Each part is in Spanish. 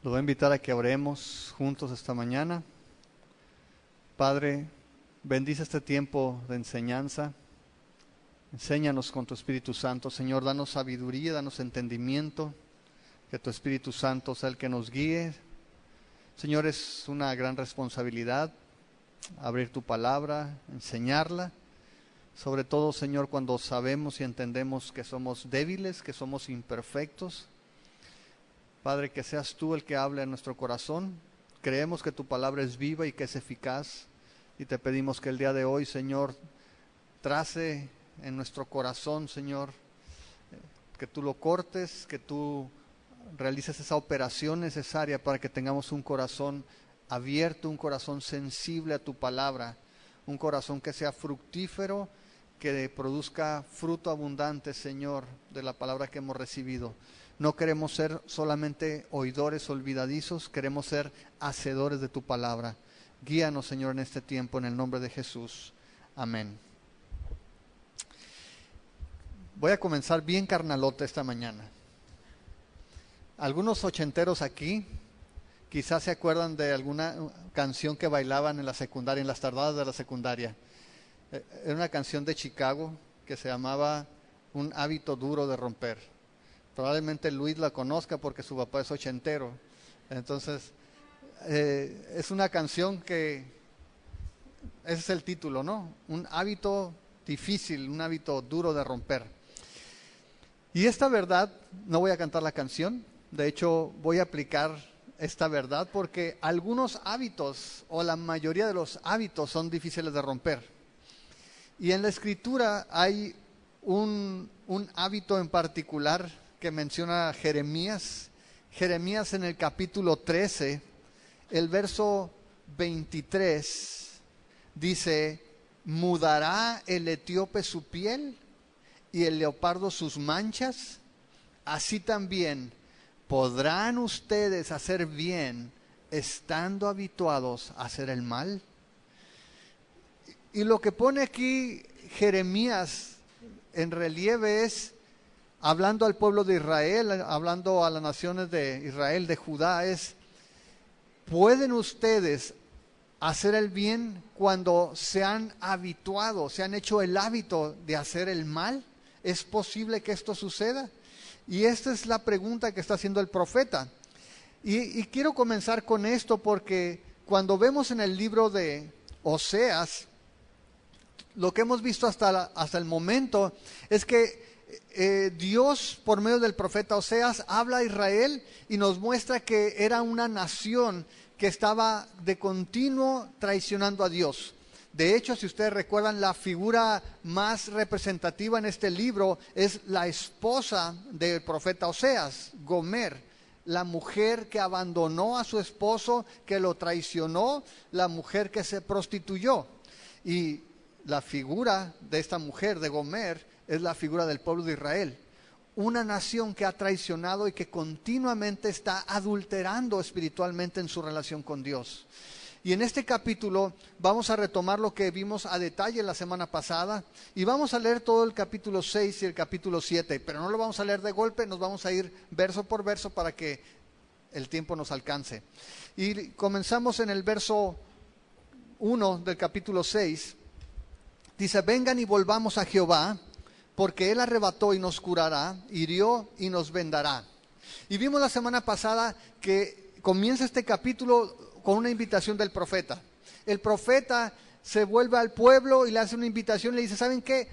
Los voy a invitar a que oremos juntos esta mañana. Padre, bendice este tiempo de enseñanza. Enséñanos con tu Espíritu Santo. Señor, danos sabiduría, danos entendimiento. Que tu Espíritu Santo sea el que nos guíe. Señor, es una gran responsabilidad abrir tu palabra, enseñarla. Sobre todo, Señor, cuando sabemos y entendemos que somos débiles, que somos imperfectos. Padre, que seas tú el que hable en nuestro corazón. Creemos que tu palabra es viva y que es eficaz. Y te pedimos que el día de hoy, Señor, trace en nuestro corazón, Señor, que tú lo cortes, que tú realices esa operación necesaria para que tengamos un corazón abierto, un corazón sensible a tu palabra, un corazón que sea fructífero, que produzca fruto abundante, Señor, de la palabra que hemos recibido. No queremos ser solamente oidores olvidadizos, queremos ser hacedores de tu palabra. Guíanos, Señor, en este tiempo, en el nombre de Jesús. Amén. Voy a comenzar bien carnalote esta mañana. Algunos ochenteros aquí quizás se acuerdan de alguna canción que bailaban en la secundaria, en las tardadas de la secundaria. Era una canción de Chicago que se llamaba Un hábito duro de romper. Probablemente Luis la conozca porque su papá es ochentero. Entonces, es una canción que, ese es el título, ¿no? Un hábito difícil, un hábito duro de romper. Y esta verdad, no voy a cantar la canción, de hecho voy a aplicar esta verdad porque algunos hábitos o la mayoría de los hábitos son difíciles de romper. Y en la Escritura hay un hábito en particular que menciona Jeremías. Jeremías en el capítulo 13, el verso 23, dice: ¿mudará el etíope su piel y el leopardo sus manchas? Así también podrán ustedes hacer bien estando habituados a hacer el mal. Y lo que pone aquí Jeremías en relieve es, hablando al pueblo de Israel, hablando a las naciones de Israel, de Judá, es: ¿pueden ustedes hacer el bien cuando se han habituado, se han hecho el hábito de hacer el mal? ¿Es posible que esto suceda? Y esta es la pregunta que está haciendo el profeta. Y quiero comenzar con esto porque cuando vemos en el libro de Oseas, lo que hemos visto hasta el momento es que Dios, por medio del profeta Oseas, habla a Israel y nos muestra que era una nación que estaba de continuo traicionando a Dios. De hecho, si ustedes recuerdan, la figura más representativa en este libro es la esposa del profeta Oseas, Gomer, la mujer que abandonó a su esposo, que lo traicionó, la mujer que se prostituyó. Y la figura de esta mujer, de Gomer, es la figura del pueblo de Israel. Una nación que ha traicionado y que continuamente está adulterando espiritualmente en su relación con Dios. Y en este capítulo vamos a retomar lo que vimos a detalle la semana pasada y vamos a leer todo el capítulo 6 y el capítulo 7, pero no lo vamos a leer de golpe, nos vamos a ir verso por verso para que el tiempo nos alcance. Y comenzamos en el verso 1 del capítulo 6. Dice: vengan y volvamos a Jehová, porque Él arrebató y nos curará, hirió y nos vendará. Y vimos la semana pasada que comienza este capítulo con una invitación del profeta. El profeta se vuelve al pueblo y le hace una invitación, le dice: ¿saben qué?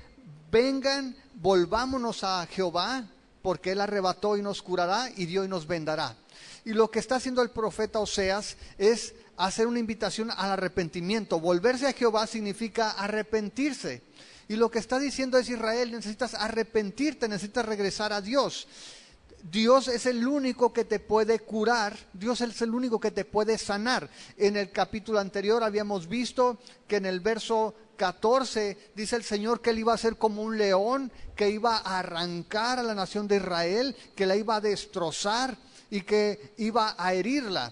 Vengan, volvámonos a Jehová, porque Él arrebató y nos curará, hirió y nos vendará. Y lo que está haciendo el profeta Oseas es hacer una invitación al arrepentimiento. Volverse a Jehová significa arrepentirse. Y lo que está diciendo es: Israel, necesitas arrepentirte, necesitas regresar a Dios. Dios es el único que te puede curar, Dios es el único que te puede sanar. En el capítulo anterior habíamos visto que en el verso 14 dice el Señor que Él iba a ser como un león, que iba a arrancar a la nación de Israel, que la iba a destrozar y que iba a herirla.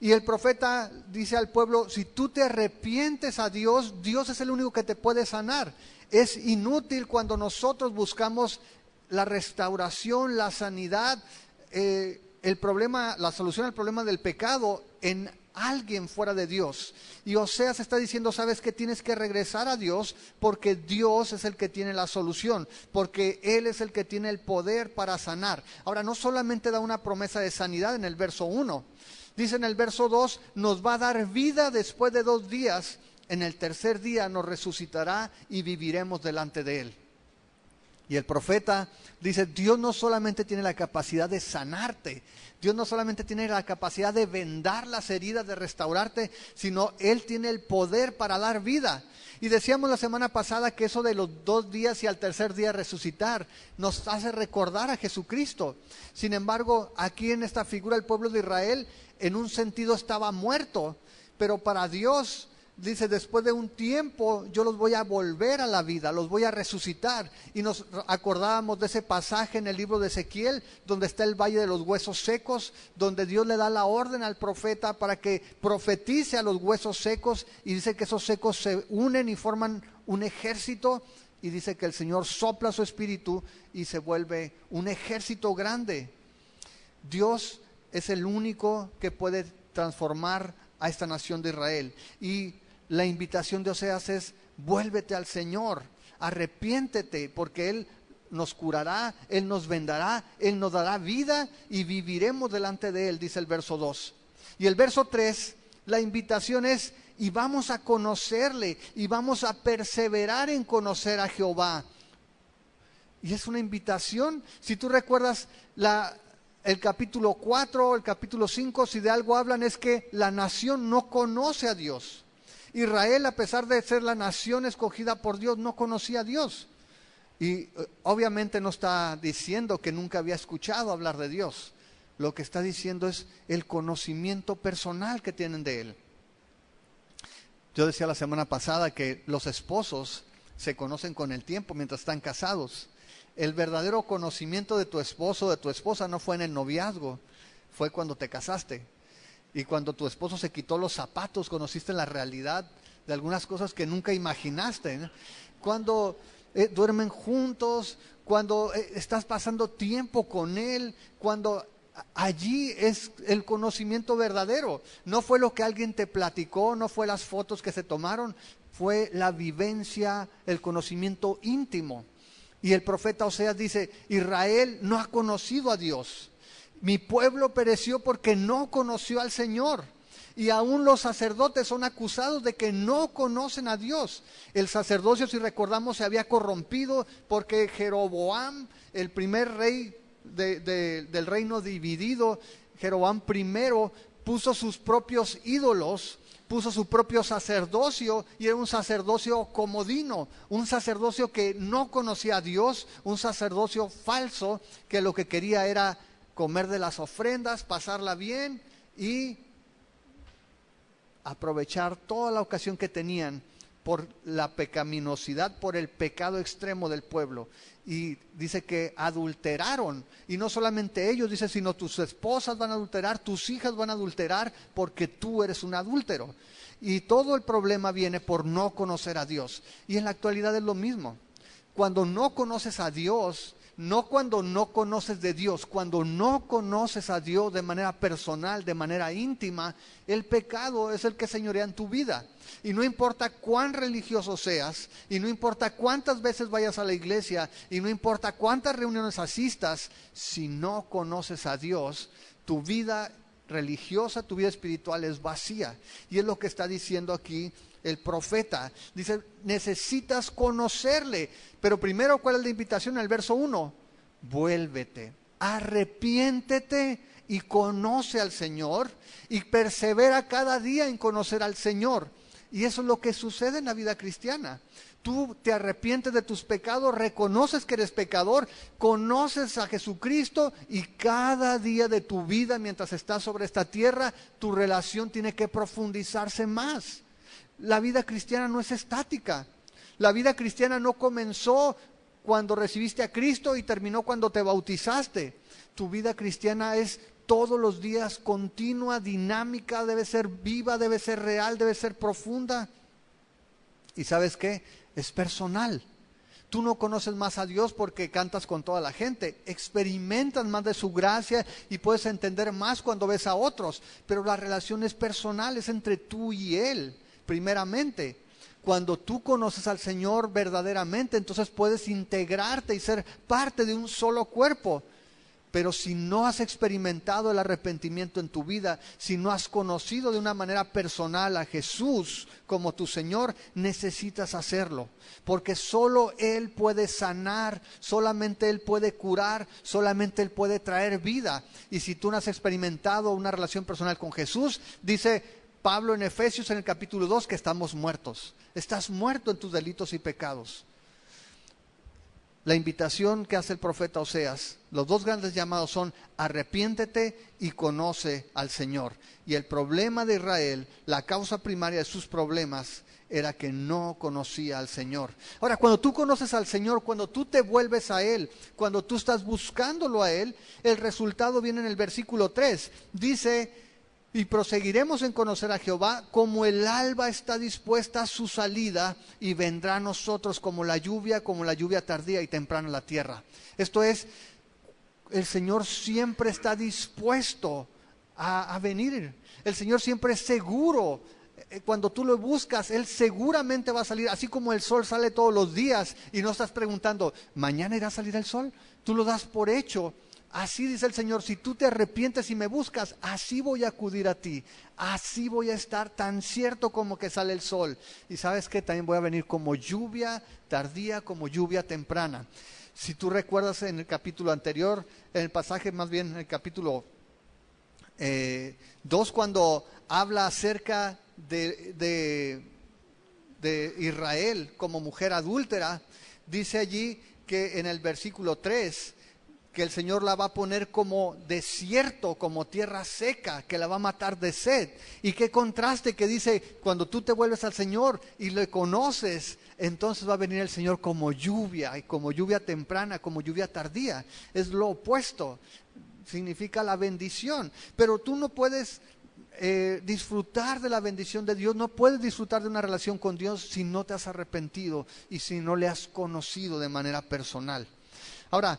Y el profeta dice al pueblo: si tú te arrepientes a Dios, Dios es el único que te puede sanar. Es inútil cuando nosotros buscamos la restauración, la sanidad, el problema, la solución al problema del pecado en alguien fuera de Dios. Y Oseas está diciendo, sabes que tienes que regresar a Dios, porque Dios es el que tiene la solución, porque Él es el que tiene el poder para sanar. Ahora, no solamente da una promesa de sanidad en el verso 1, dice en el verso 2, nos va a dar vida después de 2 días, en el tercer día nos resucitará y viviremos delante de Él. Y el profeta dice, Dios no solamente tiene la capacidad de sanarte, Dios no solamente tiene la capacidad de vendar las heridas, de restaurarte, sino Él tiene el poder para dar vida. Y decíamos la semana pasada que eso de los 2 días y al tercer día resucitar nos hace recordar a Jesucristo. Sin embargo, aquí en esta figura el pueblo de Israel en un sentido estaba muerto, pero para Dios dice, después de un tiempo yo los voy a volver a la vida, los voy a resucitar. Y nos acordábamos de ese pasaje en el libro de Ezequiel, donde está el valle de los huesos secos, donde Dios le da la orden al profeta para que profetice a los huesos secos, y dice que esos secos se unen y forman un ejército, y dice que el Señor sopla su espíritu y se vuelve un ejército grande. Dios es el único que puede transformar a esta nación de Israel. Y la invitación de Oseas es, vuélvete al Señor, arrepiéntete, porque Él nos curará, Él nos vendará, Él nos dará vida y viviremos delante de Él, dice el verso 2. Y el verso 3, la invitación es, y vamos a conocerle, y vamos a perseverar en conocer a Jehová. Y es una invitación. Si tú recuerdas el capítulo 4, el capítulo 5, si de algo hablan es que la nación no conoce a Dios. Israel, a pesar de ser la nación escogida por Dios, no conocía a Dios. Y obviamente no está diciendo que nunca había escuchado hablar de Dios. Lo que está diciendo es el conocimiento personal que tienen de Él. Yo decía la semana pasada que los esposos se conocen con el tiempo mientras están casados. El verdadero conocimiento de tu esposo o de tu esposa no fue en el noviazgo, fue cuando te casaste. Y cuando tu esposo se quitó los zapatos, conociste la realidad de algunas cosas que nunca imaginaste, ¿no? Cuando duermen juntos, cuando estás pasando tiempo con él, cuando allí es el conocimiento verdadero. No fue lo que alguien te platicó, no fue las fotos que se tomaron, fue la vivencia, el conocimiento íntimo. Y el profeta Oseas dice, Israel no ha conocido a Dios. Mi pueblo pereció porque no conoció al Señor. Y aún los sacerdotes son acusados de que no conocen a Dios. El sacerdocio, si recordamos, se había corrompido porque Jeroboam, el primer rey del reino dividido, Jeroboam I, puso sus propios ídolos, puso su propio sacerdocio, y era un sacerdocio comodino, un sacerdocio que no conocía a Dios, un sacerdocio falso que lo que quería era comer de las ofrendas, pasarla bien y aprovechar toda la ocasión que tenían por la pecaminosidad, por el pecado extremo del pueblo. Y dice que adulteraron, y no solamente ellos, dice, sino tus esposas van a adulterar, tus hijas van a adulterar, porque tú eres un adúltero. Y todo el problema viene por no conocer a Dios. Y en la actualidad es lo mismo. Cuando no conoces a Dios, no cuando no conoces de Dios, cuando no conoces a Dios de manera personal, de manera íntima, el pecado es el que señorea en tu vida. Y no importa cuán religioso seas, y no importa cuántas veces vayas a la iglesia, y no importa cuántas reuniones asistas, si no conoces a Dios, tu vida religiosa, tu vida espiritual es vacía. Y es lo que está diciendo aquí el profeta. Dice, necesitas conocerle. Pero primero, ¿cuál es la invitación? En el verso 1, vuélvete, arrepiéntete y conoce al Señor, y persevera cada día en conocer al Señor. Y eso es lo que sucede en la vida cristiana. Tú te arrepientes de tus pecados, reconoces que eres pecador, conoces a Jesucristo, y cada día de tu vida, mientras estás sobre esta tierra, tu relación tiene que profundizarse más. La vida cristiana no es estática. La vida cristiana no comenzó cuando recibiste a Cristo y terminó cuando te bautizaste. Tu vida cristiana es todos los días, continua, dinámica, debe ser viva, debe ser real, debe ser profunda. ¿Y sabes qué? Es personal. Tú no conoces más a Dios porque cantas con toda la gente. Experimentas más de su gracia y puedes entender más cuando ves a otros. Pero la relación es personal, es entre tú y Él, primeramente. Cuando tú conoces al Señor verdaderamente, entonces puedes integrarte y ser parte de un solo cuerpo. Pero si no has experimentado el arrepentimiento en tu vida, si no has conocido de una manera personal a Jesús como tu Señor, necesitas hacerlo. Porque solo Él puede sanar, solamente Él puede curar, solamente Él puede traer vida. Y si tú no has experimentado una relación personal con Jesús, dice Pablo en Efesios en el capítulo 2 que estamos muertos. Estás muerto en tus delitos y pecados. La invitación que hace el profeta Oseas, los dos grandes llamados son arrepiéntete y conoce al Señor. Y el problema de Israel, la causa primaria de sus problemas, era que no conocía al Señor. Ahora, cuando tú conoces al Señor, cuando tú te vuelves a Él, cuando tú estás buscándolo a Él, el resultado viene en el versículo 3. Dice: y proseguiremos en conocer a Jehová, como el alba está dispuesta a su salida, y vendrá a nosotros como la lluvia tardía y temprana a la tierra. Esto es, el Señor siempre está dispuesto a venir. El Señor siempre es seguro. Cuando tú lo buscas, Él seguramente va a salir, así como el sol sale todos los días y no estás preguntando, ¿mañana irá a salir el sol? Tú lo das por hecho. Así dice el Señor: si tú te arrepientes y me buscas, así voy a acudir a ti, así voy a estar tan cierto como que sale el sol. Y sabes que también voy a venir como lluvia tardía, como lluvia temprana. Si tú recuerdas en el capítulo anterior, en el pasaje más bien en el capítulo 2, cuando habla acerca de Israel como mujer adúltera, dice allí que en el versículo 3, que el Señor la va a poner como desierto, como tierra seca, que la va a matar de sed. Y qué contraste que dice, cuando tú te vuelves al Señor y le conoces, entonces va a venir el Señor como lluvia, y como lluvia temprana, como lluvia tardía. Es lo opuesto, significa la bendición. Pero tú no puedes disfrutar de la bendición de Dios, no puedes disfrutar de una relación con Dios si no te has arrepentido y si no le has conocido de manera personal. Ahora,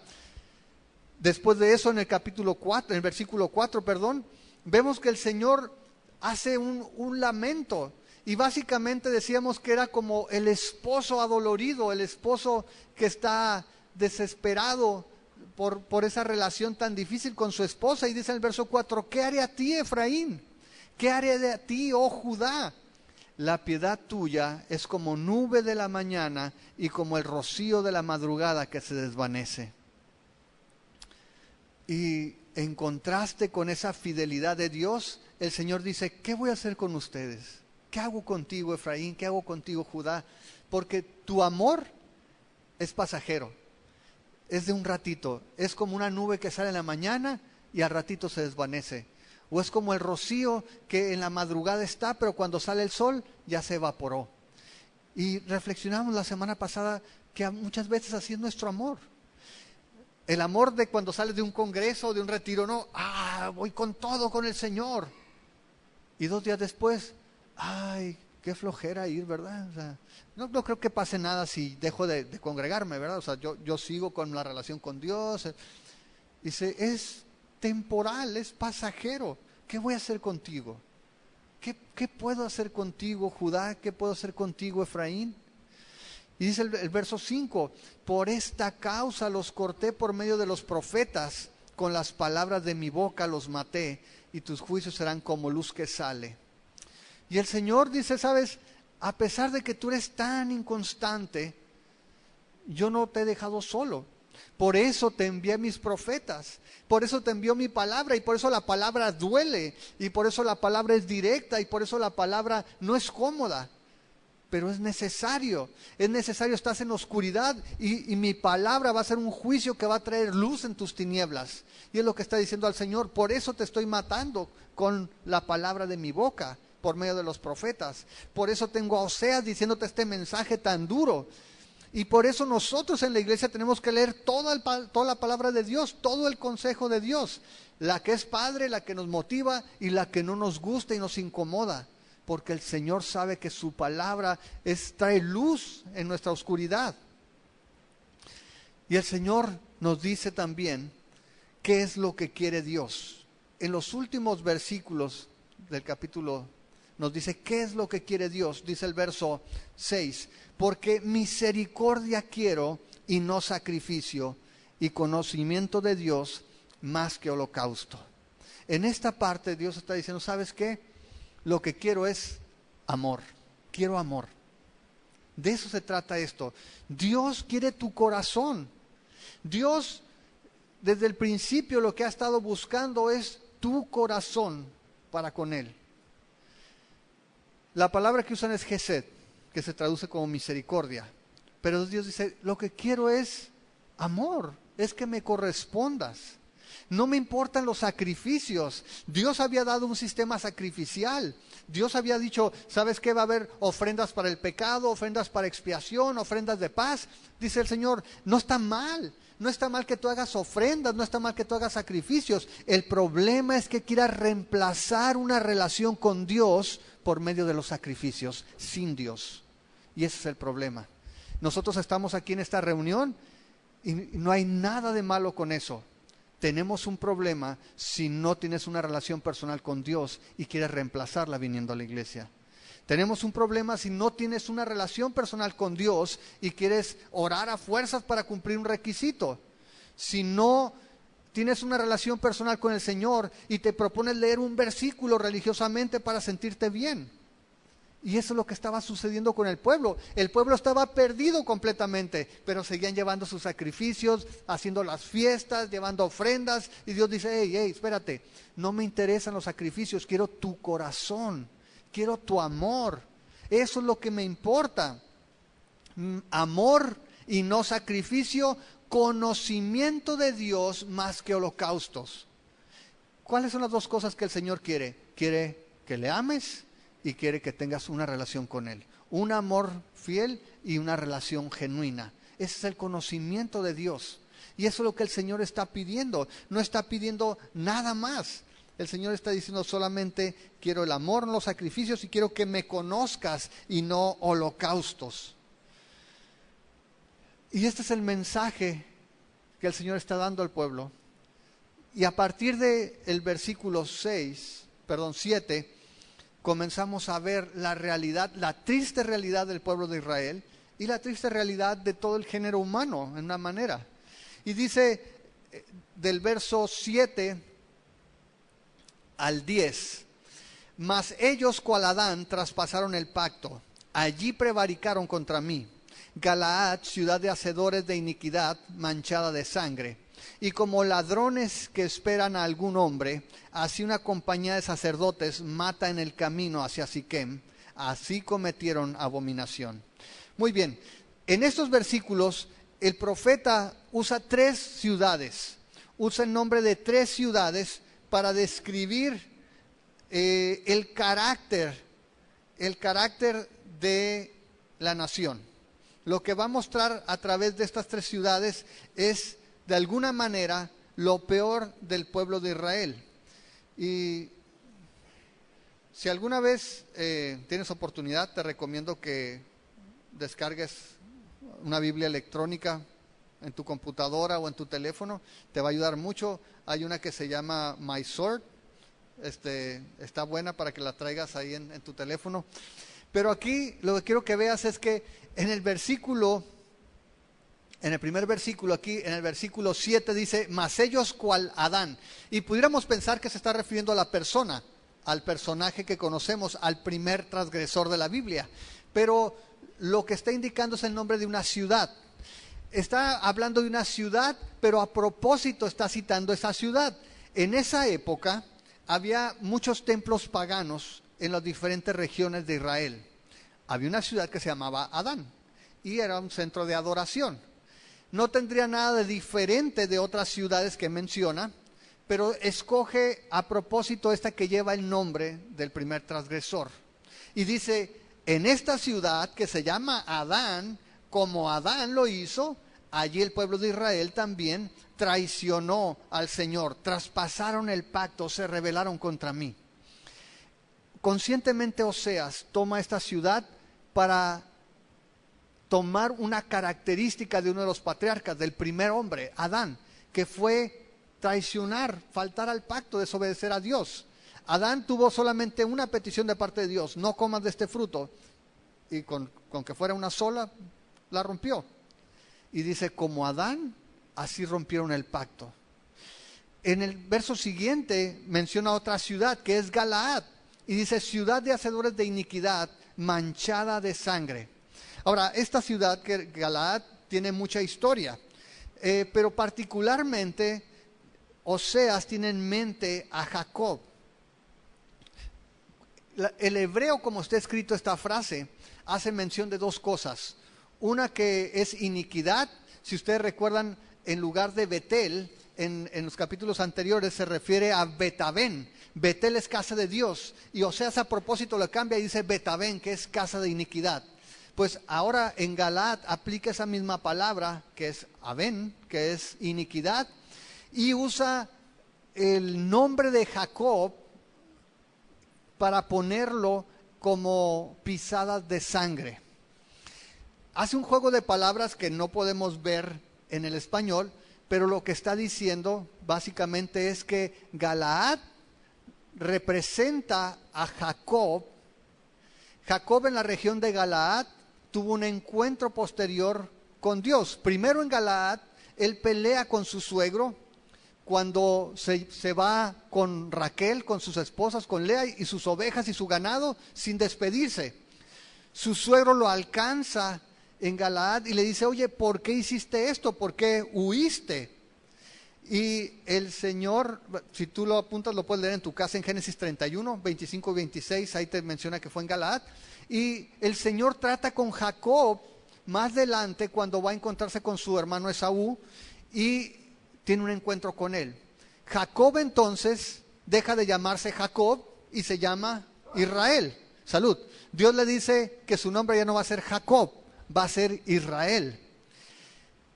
después de eso, en el capítulo 4, en el versículo 4, vemos que el Señor hace un lamento. Y básicamente decíamos que era como el esposo adolorido, el esposo que está desesperado por esa relación tan difícil con su esposa. Y dice en el verso 4, ¿qué haré a ti, Efraín? ¿Qué haré de ti, oh Judá? La piedad tuya es como nube de la mañana y como el rocío de la madrugada que se desvanece. Y en contraste con esa fidelidad de Dios, el Señor dice, ¿qué voy a hacer con ustedes? ¿Qué hago contigo, Efraín? ¿Qué hago contigo, Judá? Porque tu amor es pasajero, es de un ratito, es como una nube que sale en la mañana y al ratito se desvanece. O es como el rocío que en la madrugada está, pero cuando sale el sol ya se evaporó. Y reflexionamos la semana pasada que muchas veces así es nuestro amor. El amor de cuando sales de un congreso o de un retiro, no, voy con todo con el Señor. Y 2 días después, qué flojera ir, ¿verdad? O sea, no creo que pase nada si dejo de congregarme, ¿verdad? O sea, yo sigo con la relación con Dios. Dice, es temporal, es pasajero. ¿Qué voy a hacer contigo? ¿Qué puedo hacer contigo, Judá? ¿Qué puedo hacer contigo, Efraín? Y dice el verso 5, por esta causa los corté por medio de los profetas, con las palabras de mi boca los maté, y tus juicios serán como luz que sale. Y el Señor dice, ¿sabes? A pesar de que tú eres tan inconstante, yo no te he dejado solo. Por eso te envié mis profetas, por eso te envió mi palabra, y por eso la palabra duele, y por eso la palabra es directa, y por eso la palabra no es cómoda. Pero es necesario, estás en oscuridad y mi palabra va a ser un juicio que va a traer luz en tus tinieblas. Y es lo que está diciendo al Señor, por eso te estoy matando con la palabra de mi boca, por medio de los profetas. Por eso tengo a Oseas diciéndote este mensaje tan duro. Y por eso nosotros en la iglesia tenemos que leer toda la palabra de Dios, todo el consejo de Dios. La que es padre, la que nos motiva y la que no nos gusta y nos incomoda. Porque el Señor sabe que su palabra trae luz en nuestra oscuridad. Y el Señor nos dice también qué es lo que quiere Dios. En los últimos versículos del capítulo nos dice qué es lo que quiere Dios. Dice el verso 6, porque misericordia quiero y no sacrificio, y conocimiento de Dios más que holocausto. En esta parte Dios está diciendo, ¿sabes qué? Lo que quiero es amor, quiero amor. De eso se trata esto. Dios quiere tu corazón. Dios desde el principio lo que ha estado buscando es tu corazón para con Él. La palabra que usan es Gesed, que se traduce como misericordia. Pero Dios dice, lo que quiero es amor, es que me correspondas. No me importan los sacrificios. Dios había dado un sistema sacrificial. Dios había dicho, ¿sabes qué? Va a haber ofrendas para el pecado, ofrendas para expiación, ofrendas de paz. Dice el Señor, no está mal. No está mal que tú hagas ofrendas, no está mal que tú hagas sacrificios. El problema es que quieras reemplazar una relación con Dios por medio de los sacrificios, sin Dios. Y ese es el problema. Nosotros estamos aquí en esta reunión y no hay nada de malo con eso. Tenemos un problema si no tienes una relación personal con Dios y quieres reemplazarla viniendo a la iglesia. Tenemos un problema si no tienes una relación personal con Dios y quieres orar a fuerzas para cumplir un requisito. Si no tienes una relación personal con el Señor y te propones leer un versículo religiosamente para sentirte bien. Y eso es lo que estaba sucediendo con el pueblo. El pueblo estaba perdido completamente, pero seguían llevando sus sacrificios, haciendo las fiestas, llevando ofrendas. Y Dios dice, hey, espérate, no me interesan los sacrificios, quiero tu corazón, quiero tu amor. Eso es lo que me importa. Amor y no sacrificio, conocimiento de Dios más que holocaustos. ¿Cuáles son las dos cosas que el Señor quiere? Quiere que le ames y quiere que tengas una relación con Él. Un amor fiel y una relación genuina. Ese es el conocimiento de Dios. Y eso es lo que el Señor está pidiendo. No está pidiendo nada más. El Señor está diciendo solamente quiero el amor, no los sacrificios, y quiero que me conozcas y no holocaustos. Y este es el mensaje que el Señor está dando al pueblo. Y a partir del versículo 7, comenzamos a ver la realidad, la triste realidad del pueblo de Israel y la triste realidad de todo el género humano, en una manera. Y dice del verso 7 al 10, mas ellos cual Adán traspasaron el pacto, allí prevaricaron contra mí. Galaad, ciudad de hacedores de iniquidad, manchada de sangre. Y como ladrones que esperan a algún hombre, así una compañía de sacerdotes mata en el camino hacia Siquem. Así cometieron abominación. Muy bien, en estos versículos el profeta usa 3 ciudades. Usa el nombre de 3 ciudades para describir el carácter de la nación. Lo que va a mostrar a través de estas 3 ciudades es, de alguna manera, lo peor del pueblo de Israel. Y si alguna vez tienes oportunidad, te recomiendo que descargues una Biblia electrónica en tu computadora o en tu teléfono. Te va a ayudar mucho. Hay una que se llama My Sword. Está buena para que la traigas ahí en tu teléfono. Pero aquí lo que quiero que veas es que en el primer versículo aquí, en el versículo 7 dice, mas ellos cual Adán. Y pudiéramos pensar que se está refiriendo a la persona, al personaje que conocemos, al primer transgresor de la Biblia. Pero lo que está indicando es el nombre de una ciudad. Está hablando de una ciudad, pero a propósito está citando esa ciudad. En esa época había muchos templos paganos en las diferentes regiones de Israel. Había una ciudad que se llamaba Adán y era un centro de adoración. No tendría nada de diferente de otras ciudades que menciona, pero escoge a propósito esta que lleva el nombre del primer transgresor. Y dice, en esta ciudad que se llama Adán, como Adán lo hizo, allí el pueblo de Israel también traicionó al Señor, traspasaron el pacto, se rebelaron contra mí. Conscientemente Oseas toma esta ciudad para tomar una característica de uno de los patriarcas, del primer hombre, Adán, que fue traicionar, faltar al pacto, desobedecer a Dios. Adán tuvo solamente una petición de parte de Dios: no comas de este fruto. Y con que fuera una sola, la rompió. Y dice, como Adán, así rompieron el pacto. En el verso siguiente menciona otra ciudad, que es Galaad, y dice, ciudad de hacedores de iniquidad, manchada de sangre. Ahora, esta ciudad, que Galaad, tiene mucha historia, pero particularmente Oseas tiene en mente a Jacob. El hebreo, como está escrito esta frase, hace mención de dos cosas. Una que es iniquidad. Si ustedes recuerdan, en lugar de Betel, en los capítulos anteriores se refiere a Betabén. Betel es casa de Dios, y Oseas a propósito lo cambia y dice Betabén, que es casa de iniquidad. Pues ahora en Galaad aplica esa misma palabra, que es Abén, que es iniquidad, y usa el nombre de Jacob para ponerlo como pisadas de sangre. Hace un juego de palabras que no podemos ver en el español, pero lo que está diciendo básicamente es que Galaad representa a Jacob. Jacob, en la región de Galaad, tuvo un encuentro posterior con Dios. Primero en Galaad, él pelea con su suegro cuando se va con Raquel, con sus esposas, con Lea y sus ovejas y su ganado, sin despedirse. Su suegro lo alcanza en Galaad y le dice, oye, ¿por qué hiciste esto? ¿Por qué huiste? Y el Señor, si tú lo apuntas, lo puedes leer en tu casa en Génesis 31, 25 y 26, ahí te menciona que fue en Galaad. Y el Señor trata con Jacob más adelante, cuando va a encontrarse con su hermano Esaú y tiene un encuentro con él. Jacob entonces deja de llamarse Jacob y se llama Israel. Salud. Dios le dice que su nombre ya no va a ser Jacob, va a ser Israel.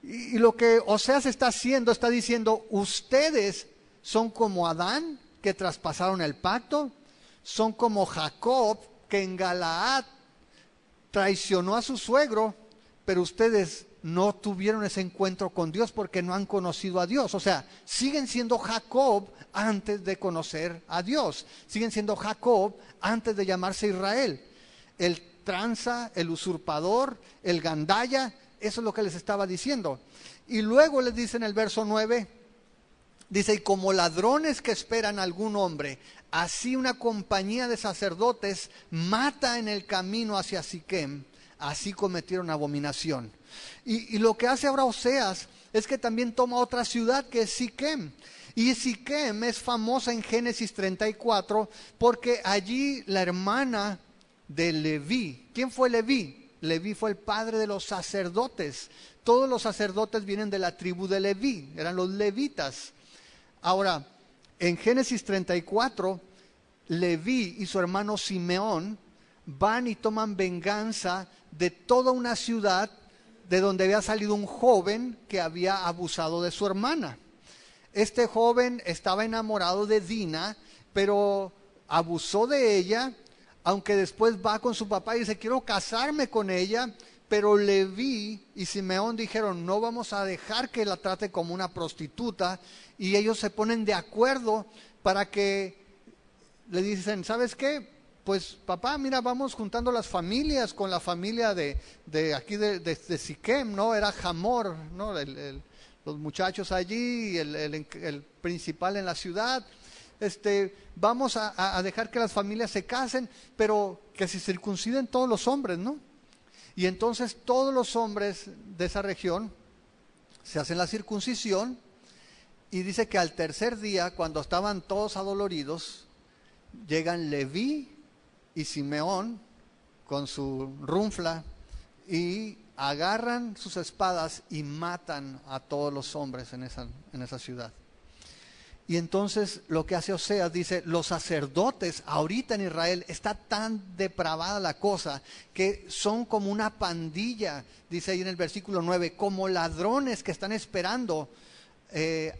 Y lo que Oseas está haciendo, está diciendo, ustedes son como Adán, que traspasaron el pacto, son como Jacob, que en Galaad traicionó a su suegro, pero ustedes no tuvieron ese encuentro con Dios porque no han conocido a Dios. O sea, siguen siendo Jacob antes de conocer a Dios. Siguen siendo Jacob antes de llamarse Israel. El tranza, el usurpador, el gandaya, eso es lo que les estaba diciendo. Y luego les dice en el verso 9, dice, y como ladrones que esperan a algún hombre, así una compañía de sacerdotes mata en el camino hacia Siquem, así cometieron abominación. Y lo que hace ahora Oseas es que también toma otra ciudad, que es Siquem. Y Siquem es famosa en Génesis 34 porque allí la hermana de Leví. ¿Quién fue Leví? Leví fue el padre de los sacerdotes. Todos los sacerdotes vienen de la tribu de Leví, eran los levitas. Ahora, en Génesis 34, Leví y su hermano Simeón van y toman venganza de toda una ciudad de donde había salido un joven que había abusado de su hermana. Este joven estaba enamorado de Dina, pero abusó de ella, aunque después va con su papá y dice, quiero casarme con ella, pero Leví y Simeón dijeron, no vamos a dejar que la trate como una prostituta, y ellos se ponen de acuerdo para que le dicen, ¿sabes qué? Pues papá, mira, vamos juntando las familias con la familia de aquí de Siquem, ¿no? Era Hamor, ¿no? Los muchachos allí, el principal en la ciudad. Vamos a dejar que las familias se casen, pero que se circunciden todos los hombres, ¿no? Y entonces todos los hombres de esa región se hacen la circuncisión, y dice que al tercer día, cuando estaban todos adoloridos, llegan Leví y Simeón con su runfla y agarran sus espadas y matan a todos los hombres en esa ciudad. Y entonces lo que hace Oseas, dice, los sacerdotes ahorita en Israel está tan depravada la cosa que son como una pandilla, dice ahí en el versículo 9, como ladrones que están esperando.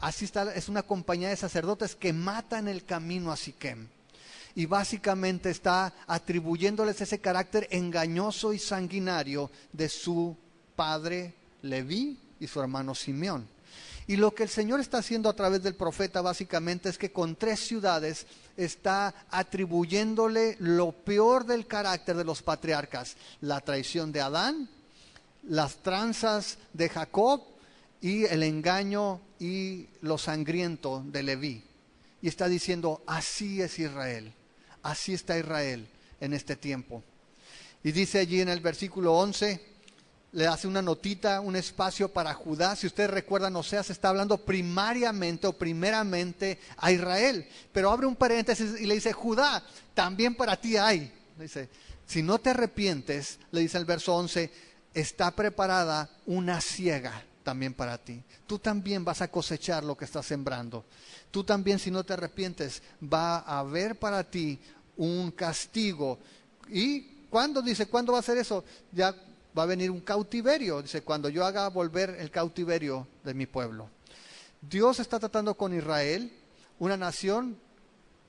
Así está, es una compañía de sacerdotes que matan el camino a Siquem. y básicamente está atribuyéndoles ese carácter engañoso y sanguinario de su padre Leví y su hermano Simeón. Y lo que el Señor está haciendo a través del profeta básicamente es que con 3 ciudades está atribuyéndole lo peor del carácter de los patriarcas: la traición de Adán, las tranzas de Jacob y el engaño y lo sangriento de Leví. Y está diciendo, así es Israel, así está Israel en este tiempo. Y dice allí en el versículo 11, le hace una notita, un espacio para Judá. Si ustedes recuerdan, Oseas está hablando primariamente o primeramente a Israel, pero abre un paréntesis y le dice, Judá, también para ti hay. Le dice, si no te arrepientes, le dice el verso 11, está preparada una siega también para ti. Tú también vas a cosechar lo que estás sembrando. Tú también, si no te arrepientes, va a haber para ti un castigo. ¿Y cuándo? Dice, ¿cuándo va a ser eso? Ya va a venir un cautiverio, dice, cuando yo haga volver el cautiverio de mi pueblo. Dios está tratando con Israel, una nación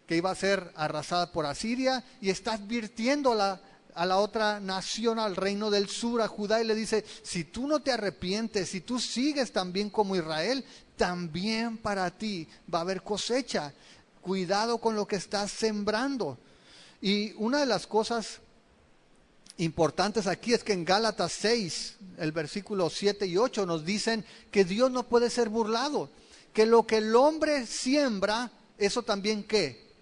que iba a ser arrasada por Asiria, y está advirtiendo a la otra nación, al reino del sur, a Judá, y le dice, si tú no te arrepientes, si tú sigues también como Israel, también para ti va a haber cosecha. Cuidado con lo que estás sembrando. Y una de las cosas importantes aquí es que en Gálatas 6, el versículo 7 y 8 nos dicen que Dios no puede ser burlado, que lo que el hombre siembra, eso también ¿qué?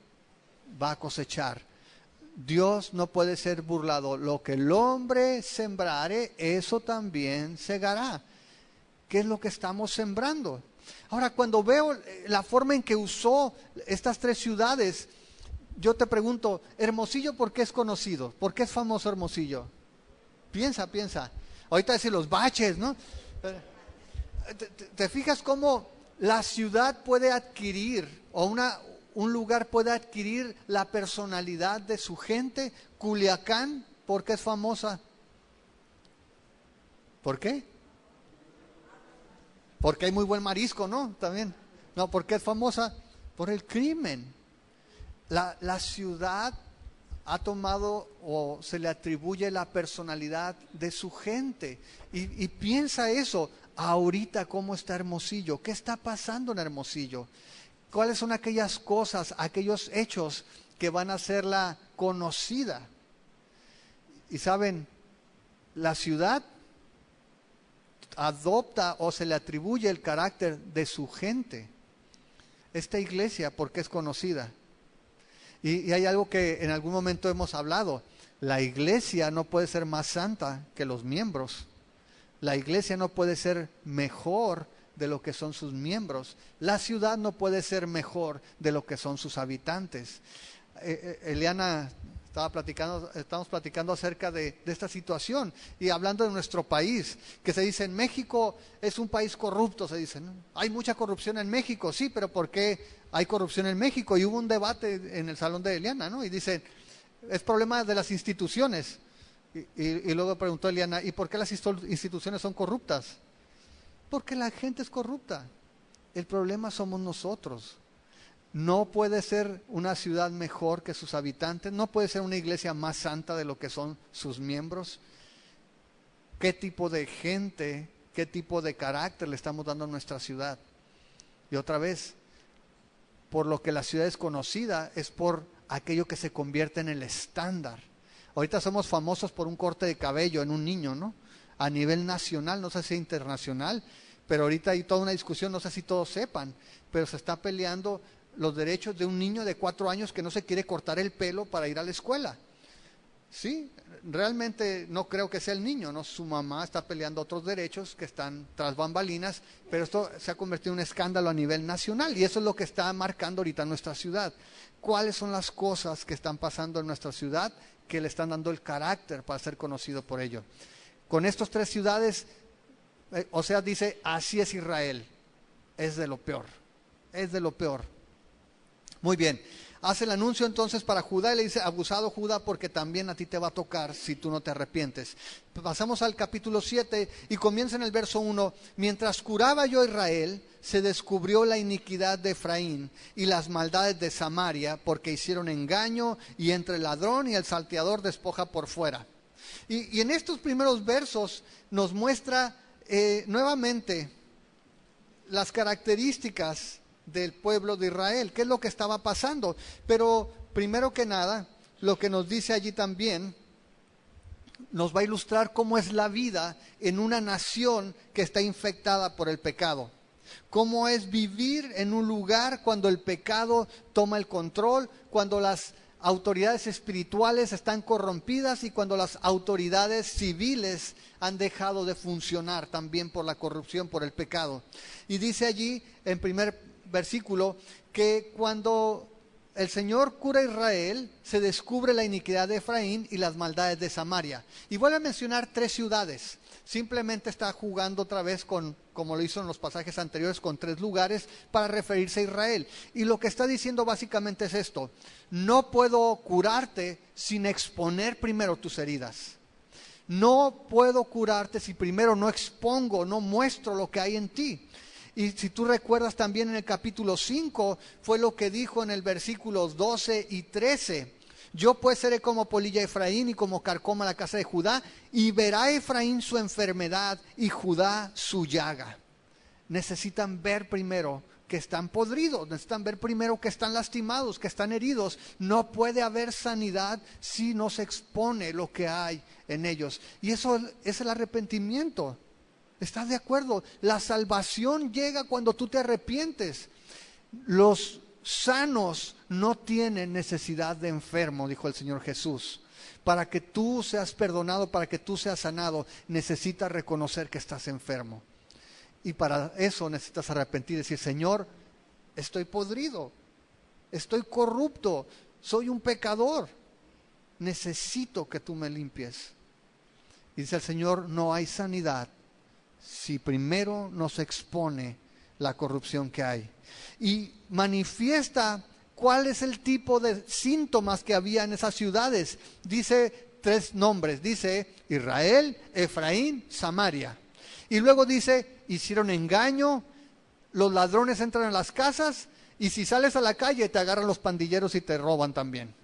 Va a cosechar. Dios no puede ser burlado, lo que el hombre sembrare, eso también segará. ¿Qué es lo que estamos sembrando? Ahora, cuando veo la forma en que usó estas 3 ciudades, yo te pregunto, Hermosillo, ¿por qué es conocido? ¿Por qué es famoso Hermosillo? Piensa. Ahorita decir los baches, ¿no? ¿Te fijas cómo la ciudad puede adquirir, o un lugar puede adquirir la personalidad de su gente? Culiacán, ¿por qué es famosa? ¿Por qué? Porque hay muy buen marisco, ¿no? También. No, ¿por qué es famosa? Por el crimen. La ciudad ha tomado o se le atribuye la personalidad de su gente. Y piensa eso, ahorita cómo está Hermosillo, qué está pasando en Hermosillo, cuáles son aquellas cosas, aquellos hechos que van a hacerla conocida. Y saben, la ciudad adopta o se le atribuye el carácter de su gente. Esta iglesia, ¿por qué es conocida? Y hay algo que en algún momento hemos hablado. La iglesia no puede ser más santa que los miembros. La iglesia no puede ser mejor de lo que son sus miembros. La ciudad no puede ser mejor de lo que son sus habitantes. Eliana estamos platicando acerca de esta situación y hablando de nuestro país, que se dice en México es un país corrupto, se dice, ¿no? Hay mucha corrupción en México, sí, pero ¿por qué hay corrupción en México? Y hubo un debate en el salón de Eliana, ¿no? Y dice, es problema de las instituciones. Y luego preguntó Eliana, ¿y por qué las instituciones son corruptas? Porque la gente es corrupta. El problema somos nosotros. No puede ser una ciudad mejor que sus habitantes, no puede ser una iglesia más santa de lo que son sus miembros. ¿Qué tipo de gente, qué tipo de carácter le estamos dando a nuestra ciudad? Y otra vez, por lo que la ciudad es conocida, es por aquello que se convierte en el estándar. Ahorita somos famosos por un corte de cabello en un niño, ¿no? A nivel nacional, no sé si internacional, pero ahorita hay toda una discusión, no sé si todos sepan, pero se está peleando los derechos de un niño de 4 años que no se quiere cortar el pelo para ir a la escuela. Sí, realmente no creo que sea el niño, ¿no? Su mamá está peleando otros derechos que están tras bambalinas, pero esto se ha convertido en un escándalo a nivel nacional y eso es lo que está marcando ahorita nuestra ciudad. ¿Cuáles son las cosas que están pasando en nuestra ciudad que le están dando el carácter para ser conocido por ello? Con estas 3 ciudades, Oseas dice, así es Israel, es de lo peor, es de lo peor. Muy bien, Hace el anuncio entonces para Judá y le dice, abusado Judá, porque también a ti te va a tocar si tú no te arrepientes. Pasamos al capítulo 7 y comienza en el verso 1. Mientras curaba yo a Israel, se descubrió la iniquidad de Efraín y las maldades de Samaria, porque hicieron engaño y entre el ladrón y el salteador despoja por fuera. Y en estos primeros versos nos muestra nuevamente las características del pueblo de Israel, qué es lo que estaba pasando. Pero primero que nada, lo que nos dice allí también nos va a ilustrar cómo es la vida en una nación que está infectada por el pecado. Cómo es vivir en un lugar cuando el pecado toma el control, cuando las autoridades espirituales están corrompidas y cuando las autoridades civiles han dejado de funcionar también por la corrupción, por el pecado. Y dice allí en primer versículo que cuando el Señor cura a Israel, se descubre la iniquidad de Efraín y las maldades de Samaria. Y vuelve a mencionar 3 ciudades. Simplemente está jugando otra vez con, como lo hizo en los pasajes anteriores, con 3 lugares para referirse a Israel. Y lo que está diciendo básicamente es esto: no puedo curarte sin exponer primero tus heridas. No puedo curarte si primero no expongo, no muestro lo que hay en ti. Y si tú recuerdas también en el capítulo 5, fue lo que dijo en el versículos 12 y 13. Yo pues seré como polilla Efraín y como carcoma la casa de Judá, y verá Efraín su enfermedad y Judá su llaga. Necesitan ver primero que están podridos, necesitan ver primero que están lastimados, que están heridos. No puede haber sanidad si no se expone lo que hay en ellos. Y eso es el arrepentimiento. ¿Estás de acuerdo? La salvación llega cuando tú te arrepientes. Los sanos no tienen necesidad de enfermo, dijo el Señor Jesús. Para que tú seas perdonado, para que tú seas sanado, necesitas reconocer que estás enfermo. Y para eso necesitas arrepentir y decir: Señor, estoy podrido, estoy corrupto, soy un pecador, necesito que tú me limpies. Y dice el Señor: no hay sanidad si primero no se expone la corrupción que hay. Y manifiesta cuál es el tipo de síntomas que había en esas ciudades. Dice 3 nombres, dice Israel, Efraín, Samaria. Y luego dice: hicieron engaño, los ladrones entran a las casas, y si sales a la calle te agarran los pandilleros y te roban también.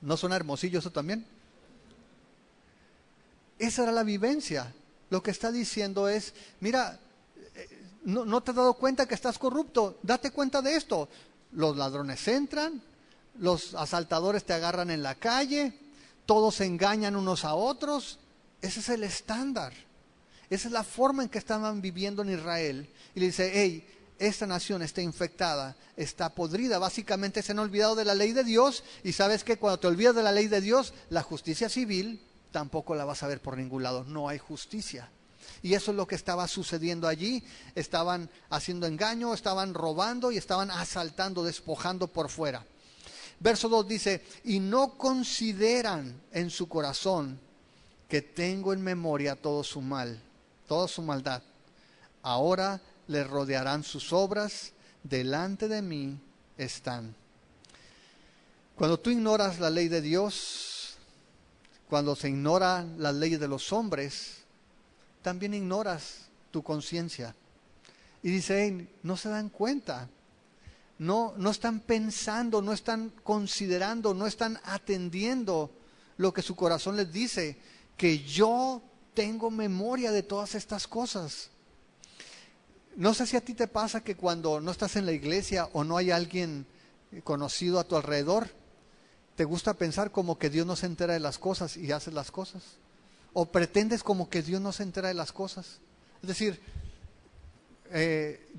¿No suena hermosillo eso también? Esa era la vivencia. Lo que está diciendo es: mira, no te has dado cuenta que estás corrupto, date cuenta de esto. Los ladrones entran, los asaltadores te agarran en la calle, todos se engañan unos a otros. Ese es el estándar, esa es la forma en que estaban viviendo en Israel. Y le dice: hey, esta nación está infectada, está podrida, básicamente se han olvidado de la ley de Dios. Y sabes que cuando te olvidas de la ley de Dios, la justicia civil tampoco la vas a ver por ningún lado, no hay justicia. Y eso es lo que estaba sucediendo allí. Estaban haciendo engaño, estaban robando y estaban asaltando, despojando por fuera. Verso 2 dice: y no consideran en su corazón que tengo en memoria todo su mal, toda su maldad. Ahora les rodearán sus obras, delante de mí están. Cuando tú ignoras la ley de Dios, cuando se ignoran las leyes de los hombres, también ignoras tu conciencia. Y dice: hey, no se dan cuenta, no están pensando, no están considerando, no están atendiendo lo que su corazón les dice, que yo tengo memoria de todas estas cosas. No sé si a ti te pasa que cuando no estás en la iglesia o no hay alguien conocido a tu alrededor, te gusta pensar como que Dios no se entera de las cosas y haces las cosas. O pretendes como que Dios no se entera de las cosas. Es decir,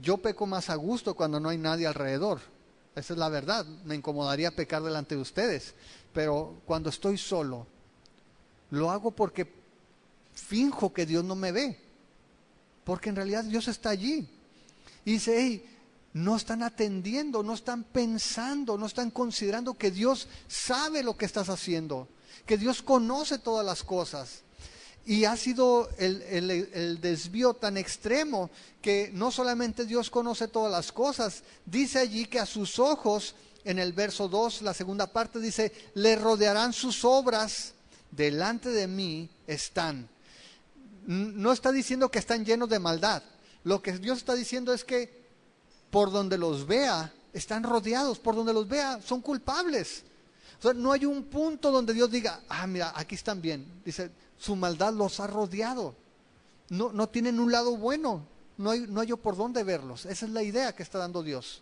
yo peco más a gusto cuando no hay nadie alrededor. Esa es la verdad. Me incomodaría pecar delante de ustedes. Pero cuando estoy solo, lo hago porque finjo que Dios no me ve. Porque en realidad Dios está allí. Y dice: hey, no están atendiendo, no están pensando, no están considerando que Dios sabe lo que estás haciendo, que Dios conoce todas las cosas. Y ha sido el desvío tan extremo que no solamente Dios conoce todas las cosas, dice allí que a sus ojos en el verso 2, la segunda parte dice, le rodearán sus obras, delante de mí están. No está diciendo que están llenos de maldad. Lo que Dios está diciendo es que por donde los vea, están rodeados, por donde los vea, son culpables. O sea, no hay un punto donde Dios diga, mira, aquí están bien. Dice, su maldad los ha rodeado. No tienen un lado bueno, no hay por dónde verlos. Esa es la idea que está dando Dios.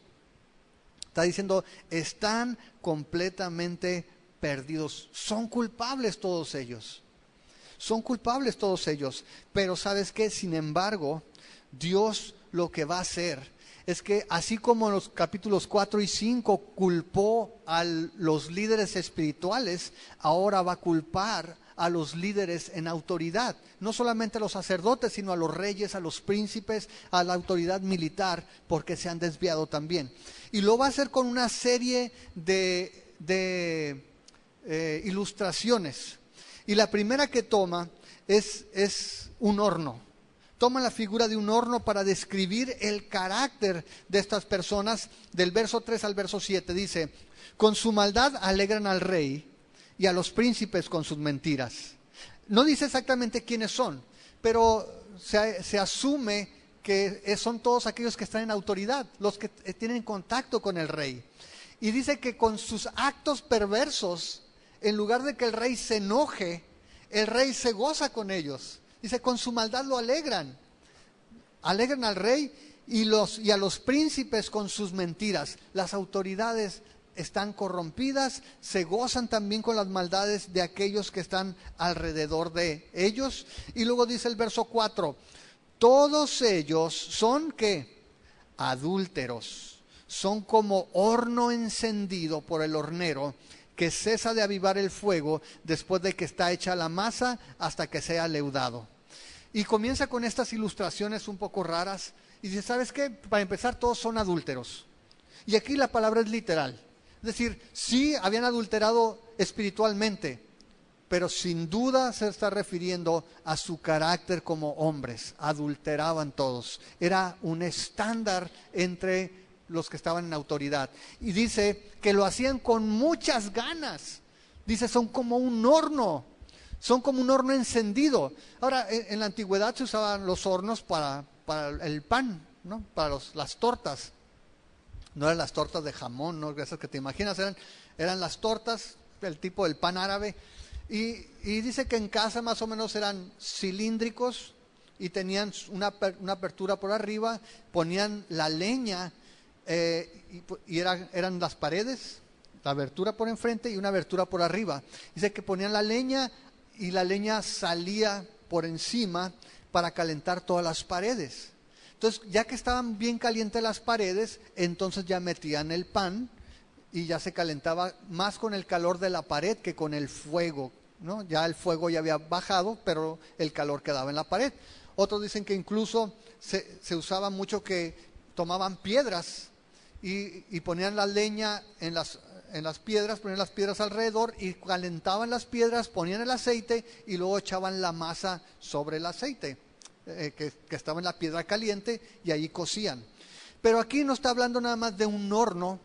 Está diciendo, están completamente perdidos. Son culpables todos ellos. Son culpables todos ellos. Pero ¿sabes qué? Sin embargo, Dios lo que va a hacer es que así como en los capítulos 4 y 5 culpó a los líderes espirituales, ahora va a culpar a los líderes en autoridad. No solamente a los sacerdotes, sino a los reyes, a los príncipes, a la autoridad militar, porque se han desviado también. Y lo va a hacer con una serie de ilustraciones. Y la primera que toma es un horno. Toma la figura de un horno para describir el carácter de estas personas. Del verso 3 al verso 7 dice, con su maldad alegran al rey y a los príncipes con sus mentiras. No dice exactamente quiénes son, pero se asume que son todos aquellos que están en autoridad, los que tienen contacto con el rey. Y dice que con sus actos perversos, en lugar de que el rey se enoje, el rey se goza con ellos. Dice, con su maldad lo alegran. Alegran al rey y a los príncipes con sus mentiras. Las autoridades están corrompidas, se gozan también con las maldades de aquellos que están alrededor de ellos. Y luego dice el verso 4, todos ellos son ¿qué? Adúlteros. Son como horno encendido por el hornero, que cesa de avivar el fuego después de que está hecha la masa hasta que sea leudado. Y comienza con estas ilustraciones un poco raras y dice, ¿sabes qué? Para empezar, todos son adúlteros. Y aquí la palabra es literal. Es decir, sí habían adulterado espiritualmente, pero sin duda se está refiriendo a su carácter como hombres. Adulteraban todos. Era un estándar entre los que estaban en autoridad. Y dice que lo hacían con muchas ganas. Dice, son como un horno. Son como un horno encendido. Ahora, en la antigüedad se usaban los hornos para el pan, ¿no? Para las tortas. No eran las tortas de jamón, ¿no? Esas que te imaginas, eran las tortas, el tipo del pan árabe. Y dice que en casa más o menos eran cilíndricos y tenían una apertura por arriba, ponían la leña y eran las paredes, la abertura por enfrente y una abertura por arriba. Dice que ponían la leña y la leña salía por encima para calentar todas las paredes. Entonces, ya que estaban bien calientes las paredes, entonces ya metían el pan y ya se calentaba más con el calor de la pared que con el fuego, ¿no? Ya el fuego ya había bajado, pero el calor quedaba en la pared. Otros dicen que incluso se usaba mucho que tomaban piedras y ponían la leña en las piedras, ponían las piedras alrededor y calentaban las piedras, ponían el aceite y luego echaban la masa sobre el aceite que estaba en la piedra caliente y ahí cocían. Pero aquí no está hablando nada más de un horno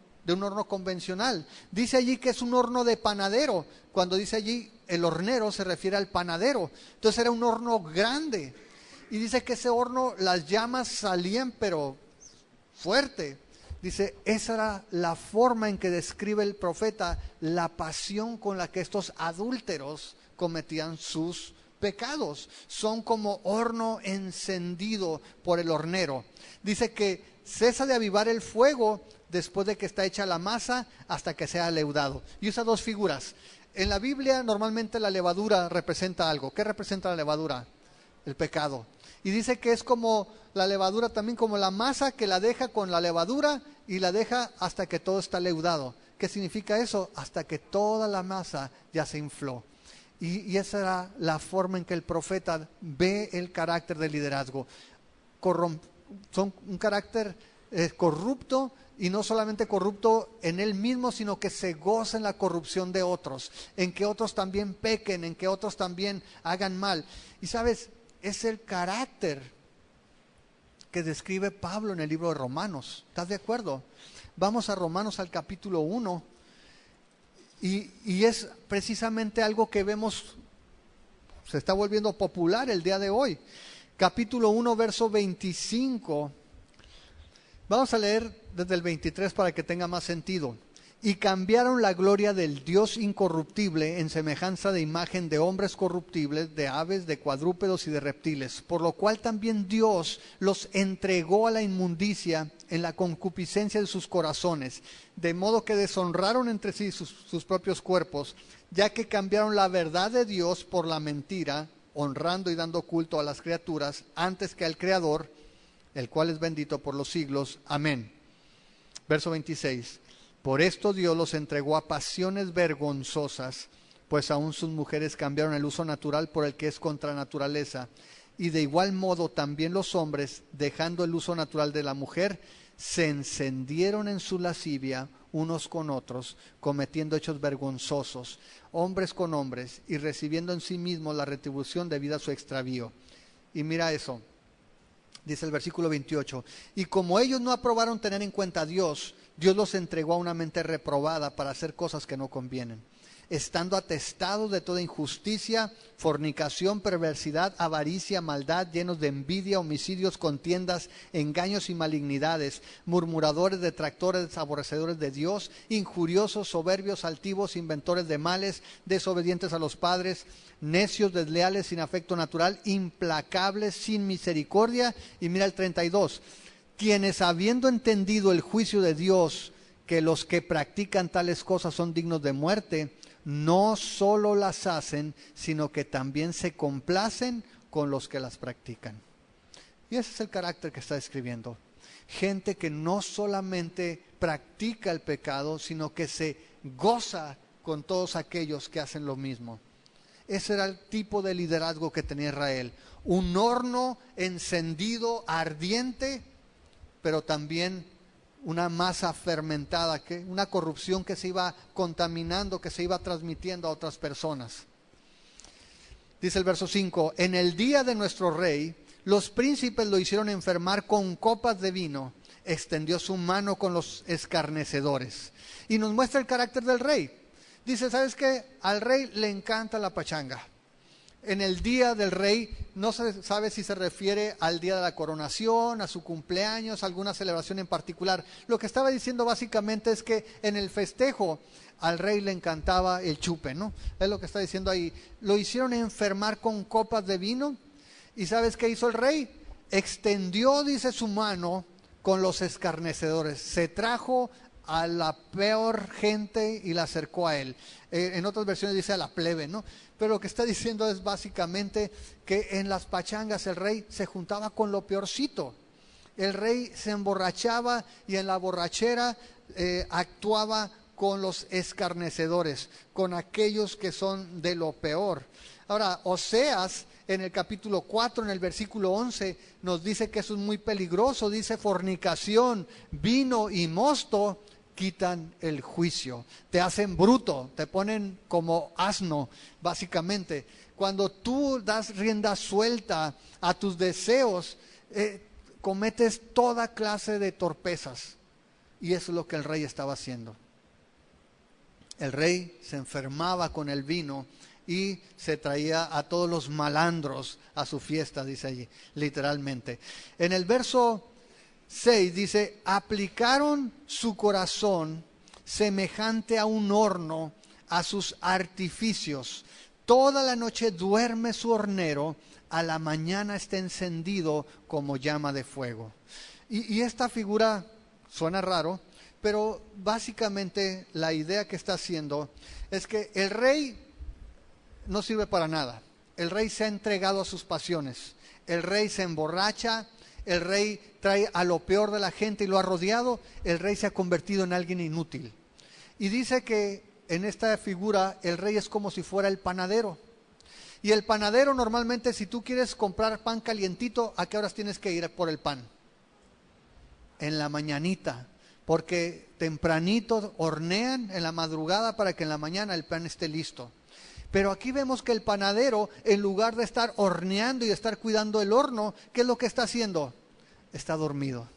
convencional. Dice allí que es un horno de panadero. Cuando dice allí el hornero se refiere al panadero. Entonces era un horno grande. Y dice que ese horno, las llamas salían pero fuerte. Dice, esa era la forma en que describe el profeta la pasión con la que estos adúlteros cometían sus pecados. Son como horno encendido por el hornero. Dice que cesa de avivar el fuego después de que está hecha la masa hasta que sea leudado. Y usa dos figuras. En la Biblia normalmente la levadura representa algo. ¿Qué representa la levadura? El pecado. Y dice que es como la levadura también, como la masa que la deja con la levadura y la deja hasta que todo está leudado. ¿Qué significa eso? Hasta que toda la masa ya se infló. Y esa era la forma en que el profeta ve el carácter del liderazgo. Son un carácter corrupto, y no solamente corrupto en él mismo, sino que se goza en la corrupción de otros, en que otros también pequen, en que otros también hagan mal. Y sabes, es el carácter que describe Pablo en el libro de Romanos. ¿Estás de acuerdo? Vamos a Romanos al capítulo 1 y es precisamente algo que vemos, se está volviendo popular el día de hoy. Capítulo 1, verso 25. Vamos a leer desde el 23 para que tenga más sentido. Y cambiaron la gloria del Dios incorruptible en semejanza de imagen de hombres corruptibles, de aves, de cuadrúpedos y de reptiles, por lo cual también Dios los entregó a la inmundicia en la concupiscencia de sus corazones, de modo que deshonraron entre sí sus propios cuerpos, ya que cambiaron la verdad de Dios por la mentira, honrando y dando culto a las criaturas antes que al Creador, el cual es bendito por los siglos. Amén. Verso 26. Por esto Dios los entregó a pasiones vergonzosas, pues aún sus mujeres cambiaron el uso natural por el que es contra naturaleza. Y de igual modo también los hombres, dejando el uso natural de la mujer, se encendieron en su lascivia unos con otros, cometiendo hechos vergonzosos, hombres con hombres, y recibiendo en sí mismos la retribución debida a su extravío. Y mira eso, dice el versículo 28, y como ellos no aprobaron tener en cuenta a Dios, Dios los entregó a una mente reprobada para hacer cosas que no convienen, estando atestados de toda injusticia, fornicación, perversidad, avaricia, maldad, llenos de envidia, homicidios, contiendas, engaños y malignidades, murmuradores, detractores, aborrecedores de Dios, injuriosos, soberbios, altivos, inventores de males, desobedientes a los padres, necios, desleales, sin afecto natural, implacables, sin misericordia. Y mira el 32, quienes habiendo entendido el juicio de Dios, que los que practican tales cosas son dignos de muerte, no solo las hacen, sino que también se complacen con los que las practican. Y ese es el carácter que está describiendo. Gente que no solamente practica el pecado, sino que se goza con todos aquellos que hacen lo mismo. Ese era el tipo de liderazgo que tenía Israel. Un horno encendido, ardiente, pero también una masa fermentada, una corrupción que se iba contaminando, que se iba transmitiendo a otras personas. Dice el verso 5, en el día de nuestro rey, los príncipes lo hicieron enfermar con copas de vino, extendió su mano con los escarnecedores. Y nos muestra el carácter del rey. Dice, ¿sabes qué? Al rey le encanta la pachanga. En el día del rey, no se sabe si se refiere al día de la coronación, a su cumpleaños, a alguna celebración en particular. Lo que estaba diciendo básicamente es que en el festejo al rey le encantaba el chupe, ¿no? Es lo que está diciendo ahí. Lo hicieron enfermar con copas de vino. ¿Y sabes qué hizo el rey? Extendió, dice, su mano con los escarnecedores. Se trajo a la peor gente y la acercó a él. En otras versiones dice a la plebe, ¿no? Pero lo que está diciendo es básicamente que en las pachangas el rey se juntaba con lo peorcito. El rey se emborrachaba y en la borrachera actuaba con los escarnecedores, con aquellos que son de lo peor. Ahora, Oseas en el capítulo 4, en el versículo 11, nos dice que eso es muy peligroso. Dice, fornicación, vino y mosto quitan el juicio, te hacen bruto, te ponen como asno, básicamente. Cuando tú das rienda suelta a tus deseos, cometes toda clase de torpezas. Y eso es lo que el rey estaba haciendo. El rey se enfermaba con el vino y se traía a todos los malandros a su fiesta, dice allí, literalmente. En el verso 6 dice, aplicaron su corazón semejante a un horno a sus artificios. Toda la noche duerme su hornero, a la mañana está encendido como llama de fuego. Y esta figura suena raro, pero básicamente la idea que está haciendo es que el rey no sirve para nada. El rey se ha entregado a sus pasiones. El rey se emborracha. El rey trae a lo peor de la gente y lo ha rodeado. El rey se ha convertido en alguien inútil. Y dice que en esta figura el rey es como si fuera el panadero. Y el panadero normalmente, si tú quieres comprar pan calientito, ¿a qué horas tienes que ir por el pan? En la mañanita. Porque tempranito hornean en la madrugada para que en la mañana el pan esté listo. Pero aquí vemos que el panadero, en lugar de estar horneando y de estar cuidando el horno, ¿qué es lo que está haciendo? Está dormido.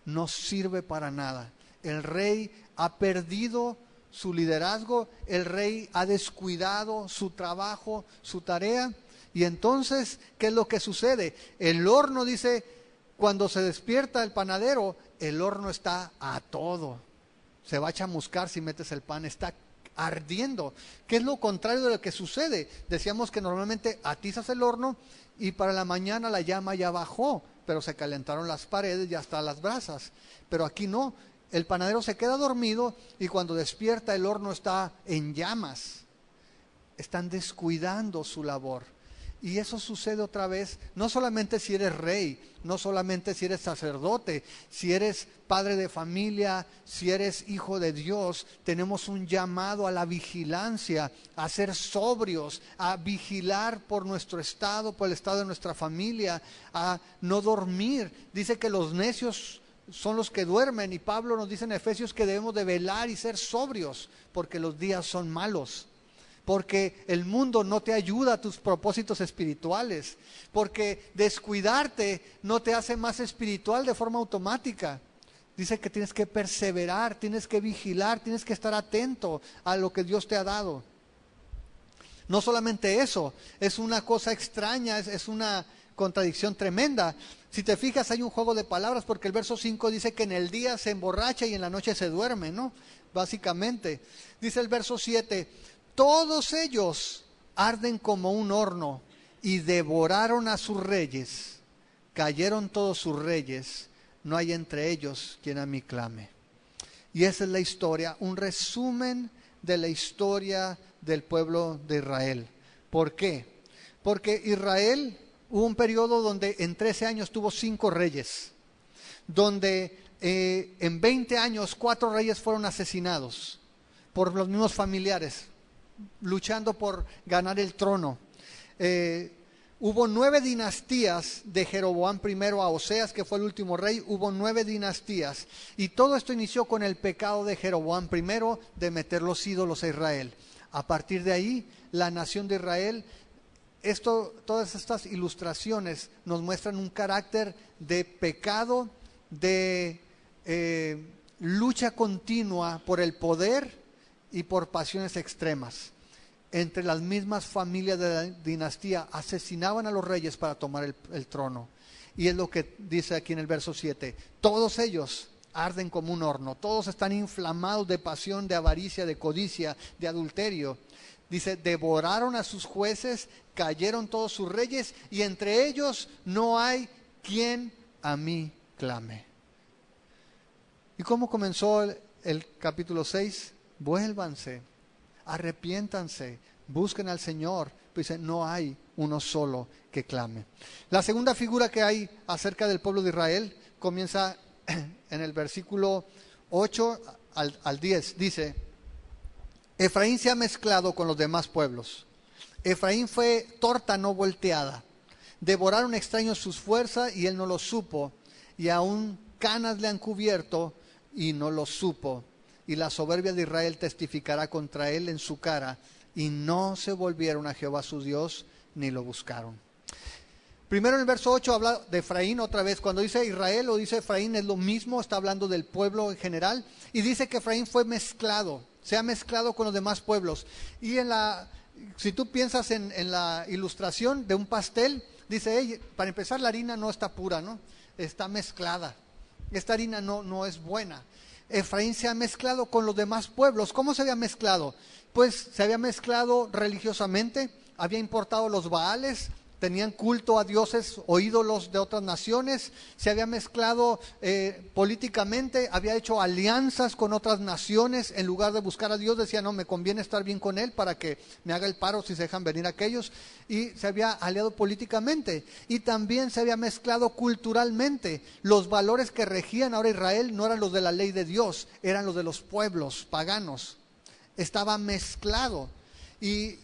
No sirve para nada. El rey ha perdido su liderazgo, el rey ha descuidado su trabajo, su tarea. Y entonces, ¿qué es lo que sucede? El horno, dice, cuando se despierta el panadero, el horno está a todo. Se va a chamuscar si metes el pan, está ardiendo. ¿Qué es lo contrario de lo que sucede? Decíamos que normalmente atizas el horno y para la mañana la llama ya bajó, pero se calentaron las paredes y hasta las brasas. Pero aquí no, el panadero se queda dormido y cuando despierta el horno está en llamas. Están descuidando su labor. Y eso sucede otra vez, no solamente si eres rey, no solamente si eres sacerdote, si eres padre de familia, si eres hijo de Dios, tenemos un llamado a la vigilancia, a ser sobrios, a vigilar por nuestro estado, por el estado de nuestra familia, a no dormir. Dice que los necios son los que duermen y Pablo nos dice en Efesios que debemos de velar y ser sobrios porque los días son malos. Porque el mundo no te ayuda a tus propósitos espirituales, porque descuidarte no te hace más espiritual de forma automática. Dice que tienes que perseverar, tienes que vigilar, tienes que estar atento a lo que Dios te ha dado. No solamente eso, es una cosa extraña, es una contradicción tremenda. Si te fijas, hay un juego de palabras, porque el verso 5 dice que en el día se emborracha y en la noche se duerme, ¿no? Básicamente. Dice el verso 7... Todos ellos arden como un horno y devoraron a sus reyes. Cayeron todos sus reyes, no hay entre ellos quien a mí clame. Y esa es la historia, un resumen de la historia del pueblo de Israel. ¿Por qué? Porque Israel hubo un periodo donde en 13 años tuvo 5 reyes, donde en 20 años 4 reyes fueron asesinados por los mismos familiares, luchando por ganar el trono. Hubo 9 dinastías de Jeroboam I a Oseas, que fue el último rey. Hubo 9 dinastías y todo esto inició con el pecado de Jeroboam I de meter los ídolos a Israel. A partir de ahí, la nación de Israel, todas estas ilustraciones nos muestran un carácter de pecado, de lucha continua por el poder y por pasiones extremas. Entre las mismas familias de la dinastía asesinaban a los reyes para tomar el trono. Y es lo que dice aquí en el verso 7. Todos ellos arden como un horno. Todos están inflamados de pasión, de avaricia, de codicia, de adulterio. Dice, devoraron a sus jueces, cayeron todos sus reyes y entre ellos no hay quien a mí clame. ¿Y cómo comenzó el capítulo 6? Vuélvanse, arrepiéntanse, busquen al Señor. Pues dice, no hay uno solo que clame. La segunda figura que hay acerca del pueblo de Israel comienza en el versículo 8 al 10. Dice, Efraín se ha mezclado con los demás pueblos. Efraín fue torta no volteada. Devoraron extraños sus fuerzas y él no lo supo. Y aún canas le han cubierto y no lo supo. Y la soberbia de Israel testificará contra él en su cara, y no se volvieron a Jehová su Dios, ni lo buscaron. Primero en el verso 8 habla de Efraín otra vez. Cuando dice Israel o dice Efraín es lo mismo, está hablando del pueblo en general. Y dice que Efraín fue mezclado, se ha mezclado con los demás pueblos. Y si tú piensas en la ilustración de un pastel, dice, hey, para empezar la harina no está pura, ¿no? Está mezclada. Esta harina no es buena. Efraín se ha mezclado con los demás pueblos. ¿Cómo se había mezclado? Pues se había mezclado religiosamente, había importado los baales, tenían culto a dioses o ídolos de otras naciones, se había mezclado políticamente, había hecho alianzas con otras naciones, en lugar de buscar a Dios decía, no, me conviene estar bien con él para que me haga el paro si se dejan venir aquellos, y se había aliado políticamente, y también se había mezclado culturalmente. Los valores que regían ahora Israel no eran los de la ley de Dios, eran los de los pueblos paganos. Estaba mezclado, y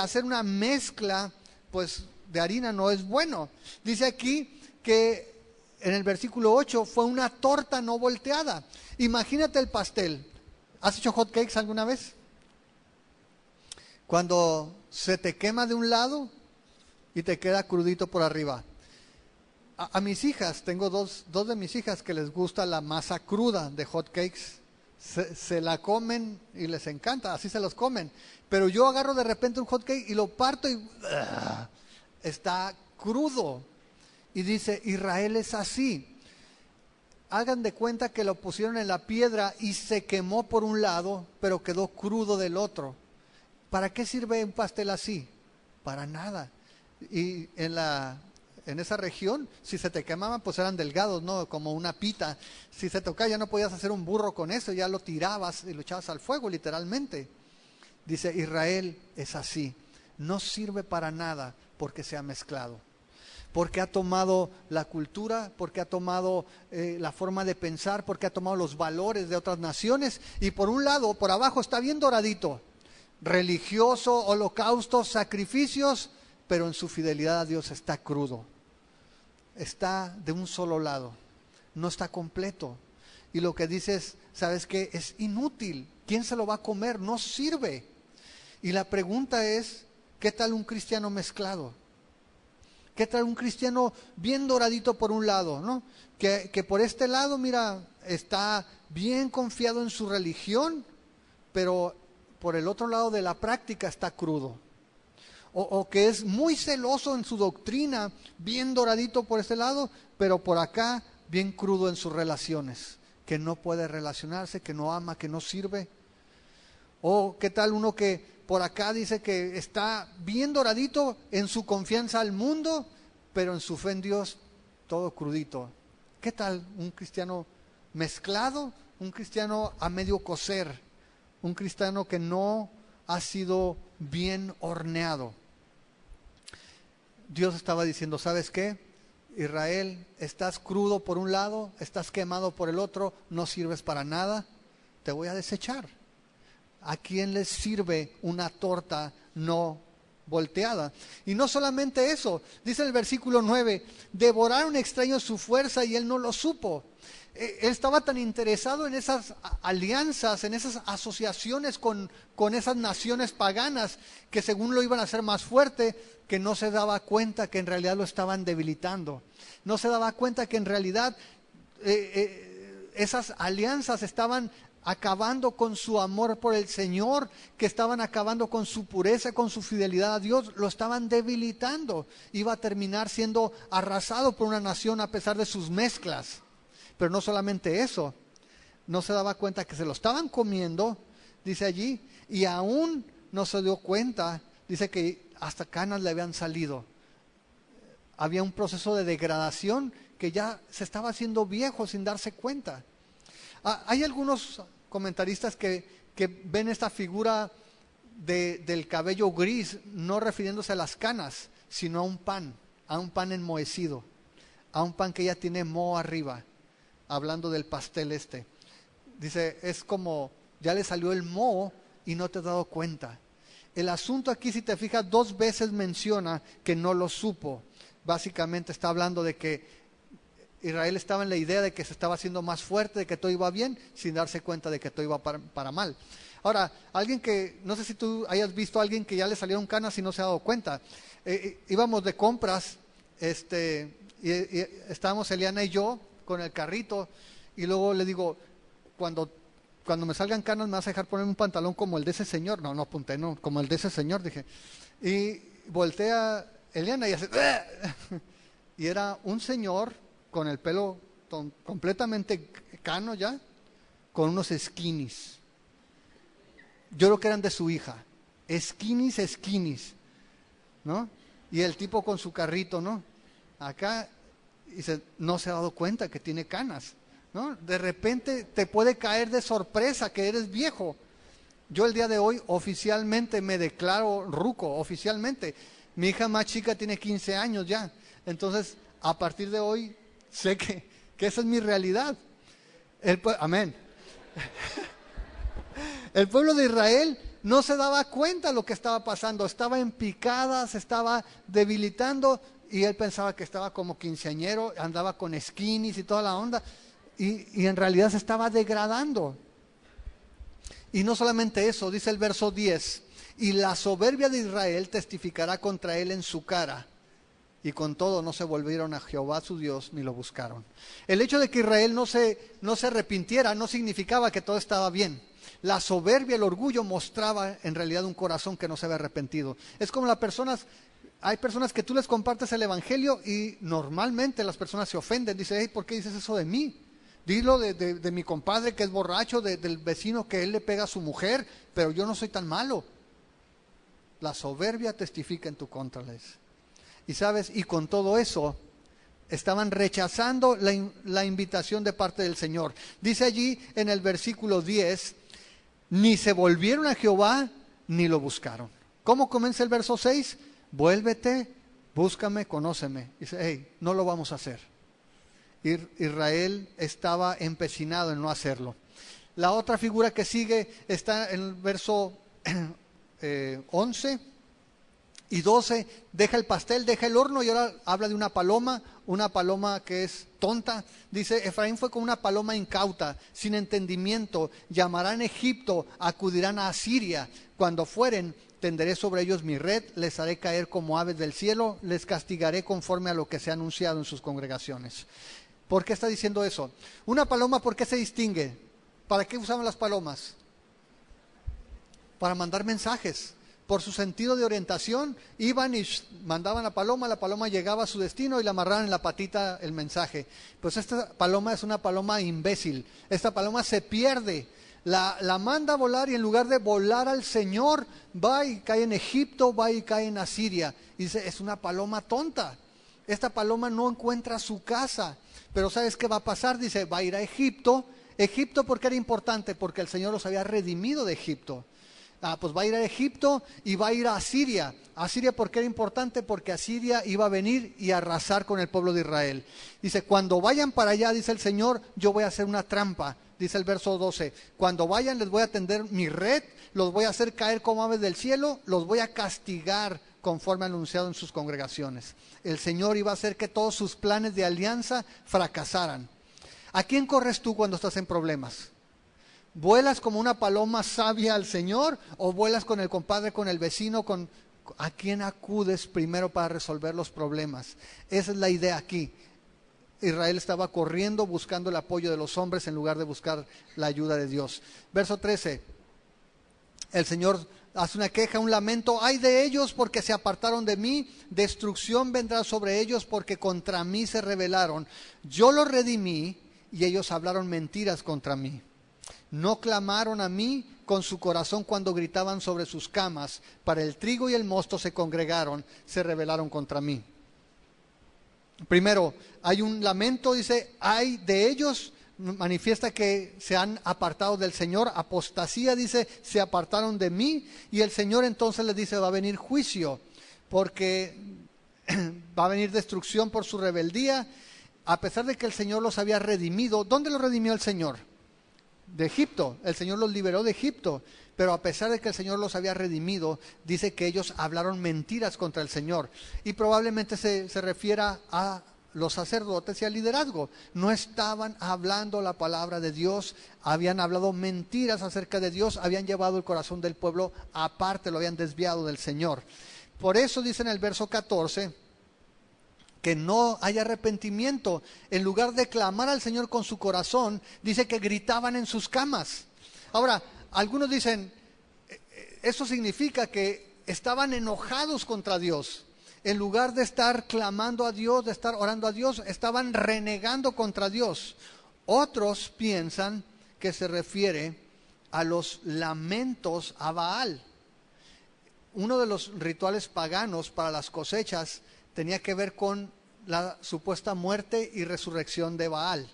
hacer una mezcla, pues, de harina no es bueno. Dice aquí que en el versículo 8 fue una torta no volteada. Imagínate el pastel. ¿Has hecho hot cakes alguna vez? Cuando se te quema de un lado y te queda crudito por arriba. A mis hijas, tengo dos de mis hijas que les gusta la masa cruda de hot cakes. se la comen y les encanta, así se los comen. Pero yo agarro de repente un hot cake y lo parto y está crudo. Y dice, Israel es así. Hagan de cuenta que lo pusieron en la piedra y se quemó por un lado, pero quedó crudo del otro. ¿Para qué sirve un pastel así? Para nada. Y en esa región, si se te quemaban, pues eran delgados, ¿no? Como una pita. Si se tocaba, ya no podías hacer un burro con eso, ya lo tirabas y lo echabas al fuego, literalmente. Dice, Israel es así. No sirve para nada porque se ha mezclado. Porque ha tomado la cultura, porque ha tomado la forma de pensar, porque ha tomado los valores de otras naciones. Y por un lado, por abajo está bien doradito. Religioso, holocaustos, sacrificios, pero en su fidelidad a Dios está crudo. Está de un solo lado. No está completo. Y lo que dices, ¿sabes qué? Es inútil. ¿Quién se lo va a comer? No sirve. Y la pregunta es, ¿qué tal un cristiano mezclado? ¿Qué tal un cristiano bien doradito por un lado, ¿no? Que por este lado, mira, está bien confiado en su religión, pero por el otro lado de la práctica está crudo. O que es muy celoso en su doctrina, bien doradito por este lado, pero por acá bien crudo en sus relaciones, que no puede relacionarse, que no ama, que no sirve. O qué tal uno que por acá dice que está bien doradito en su confianza al mundo, pero en su fe en Dios todo crudito. ¿Qué tal un cristiano mezclado? Un cristiano a medio cocer, un cristiano que no ha sido bien horneado. Dios estaba diciendo, ¿sabes qué? Israel, estás crudo por un lado, estás quemado por el otro, no sirves para nada, te voy a desechar. ¿A quién les sirve una torta no volteada? Y no solamente eso, dice el versículo 9, devoraron extraños su fuerza y él no lo supo. Él estaba tan interesado en esas alianzas, en esas asociaciones con esas naciones paganas, que según lo iban a hacer más fuerte, que no se daba cuenta que en realidad lo estaban debilitando. No se daba cuenta que en realidad esas alianzas estaban acabando con su amor por el Señor, que estaban acabando con su pureza, con su fidelidad a Dios, lo estaban debilitando. Iba a terminar siendo arrasado por una nación a pesar de sus mezclas. Pero no solamente eso, no se daba cuenta que se lo estaban comiendo, dice allí, y aún no se dio cuenta, dice que hasta canas le habían salido. Había un proceso de degradación que ya se estaba haciendo viejo sin darse cuenta. Hay algunos comentaristas que ven esta figura del cabello gris, no refiriéndose a las canas, sino a un pan enmohecido, a un pan que ya tiene moho arriba, hablando del pastel este. Dice, es como, ya le salió el moho y no te has dado cuenta. El asunto aquí, si te fijas, 2 veces menciona que no lo supo. Básicamente está hablando de que Israel estaba en la idea de que se estaba haciendo más fuerte, de que todo iba bien, sin darse cuenta de que todo iba para mal. Ahora, alguien que, no sé si tú hayas visto a alguien que ya le salieron canas y no se ha dado cuenta. Íbamos de compras, y estábamos Eliana y yo con el carrito, y luego le digo, cuando me salgan canas me vas a dejar poner un pantalón como el de ese señor. No apunté, no, como el de ese señor, dije. Y voltea Eliana y hace, y era un señor con el pelo completamente cano ya, con unos skinnies. Yo creo que eran de su hija. Skinnies, ¿no? Y el tipo con su carrito, ¿no? Acá, no se ha dado cuenta que tiene canas, ¿no? De repente te puede caer de sorpresa que eres viejo. Yo el día de hoy oficialmente me declaro ruco, oficialmente. Mi hija más chica tiene 15 años ya. Entonces, a partir de hoy, sé que esa es mi realidad. Amén. El pueblo de Israel no se daba cuenta de lo que estaba pasando. Estaba en picada, se estaba debilitando, y él pensaba que estaba como quinceañero, andaba con skinnies y toda la onda, y en realidad se estaba degradando. Y no solamente eso, dice el verso 10, y la soberbia de Israel testificará contra él en su cara. y con todo no se volvieron a Jehová su Dios ni lo buscaron. El hecho de que Israel no se arrepintiera no significaba que todo estaba bien. La soberbia, el orgullo mostraba en realidad un corazón que no se había arrepentido. Es como hay personas que tú les compartes el evangelio y normalmente las personas se ofenden. Dicen, hey, ¿por qué dices eso de mí? Dilo de mi compadre que es borracho, del vecino que él le pega a su mujer, pero yo no soy tan malo. La soberbia testifica en tu contra, les. Y sabes, y con todo eso, estaban rechazando la invitación de parte del Señor. Dice allí en el versículo 10, ni se volvieron a Jehová, ni lo buscaron. ¿Cómo comienza el verso 6? Vuélvete, búscame, conóceme. Dice, hey, no lo vamos a hacer. Israel estaba empecinado en no hacerlo. La otra figura que sigue está en el verso 11 y 12. Deja el pastel, deja el horno, y ahora habla de una paloma que es tonta. Dice, Efraín fue como una paloma incauta, sin entendimiento. Llamarán a Egipto, acudirán a Asiria. Cuando fueren, tenderé sobre ellos mi red, les haré caer como aves del cielo, les castigaré conforme a lo que se ha anunciado en sus congregaciones. ¿Por qué está diciendo eso? Una paloma, ¿por qué se distingue? ¿Para qué usaban las palomas? Para mandar mensajes. Por su sentido de orientación, iban y mandaban la paloma llegaba a su destino y le amarraban en la patita el mensaje. Pues esta paloma es una paloma imbécil. Esta paloma se pierde. La manda a volar y en lugar de volar al Señor, va y cae en Egipto, va y cae en Asiria. Y dice, es una paloma tonta. Esta paloma no encuentra su casa. Pero ¿sabes qué va a pasar? Dice, va a ir a Egipto. Egipto, ¿por qué era importante? Porque el Señor los había redimido de Egipto. Pues va a ir a Egipto y va a ir a Asiria. Asiria, ¿por qué era importante? Porque Asiria iba a venir y a arrasar con el pueblo de Israel. Dice, cuando vayan para allá, dice el Señor, yo voy a hacer una trampa. Dice el verso 12, cuando vayan les voy a tender mi red, los voy a hacer caer como aves del cielo, los voy a castigar conforme anunciado en sus congregaciones. El Señor iba a hacer que todos sus planes de alianza fracasaran. ¿A quién corres tú cuando estás en problemas? ¿Vuelas como una paloma sabia al Señor o vuelas con el compadre, con el vecino? ¿A quién acudes primero para resolver los problemas? Esa es la idea aquí. Israel estaba corriendo buscando el apoyo de los hombres en lugar de buscar la ayuda de Dios. Verso 13, el Señor hace una queja, un lamento. Ay de ellos porque se apartaron de mí, destrucción vendrá sobre ellos porque contra mí se rebelaron. Yo los redimí y ellos hablaron mentiras contra mí. No clamaron a mí con su corazón cuando gritaban sobre sus camas. Para el trigo y el mosto se congregaron, se rebelaron contra mí. Primero, hay un lamento, dice, ay de ellos, manifiesta que se han apartado del Señor. Apostasía, dice, se apartaron de mí. Y el Señor entonces les dice, va a venir juicio, porque va a venir destrucción por su rebeldía. A pesar de que el Señor los había redimido, ¿dónde los redimió el Señor? De Egipto. El Señor los liberó de Egipto, pero a pesar de que el Señor los había redimido, dice que ellos hablaron mentiras contra el Señor, y probablemente se refiera a los sacerdotes y al liderazgo. No estaban hablando la palabra de Dios, habían hablado mentiras acerca de Dios, habían llevado el corazón del pueblo aparte, lo habían desviado del Señor. Por eso dice en el verso 14, que no hay arrepentimiento. En lugar de clamar al Señor con su corazón, dice que gritaban en sus camas. Ahora, algunos dicen, eso significa que estaban enojados contra Dios. En lugar de estar clamando a Dios, de estar orando a Dios, estaban renegando contra Dios. Otros piensan que se refiere a los lamentos a Baal. Uno de los rituales paganos para las cosechas tenía que ver con la supuesta muerte y resurrección de Baal.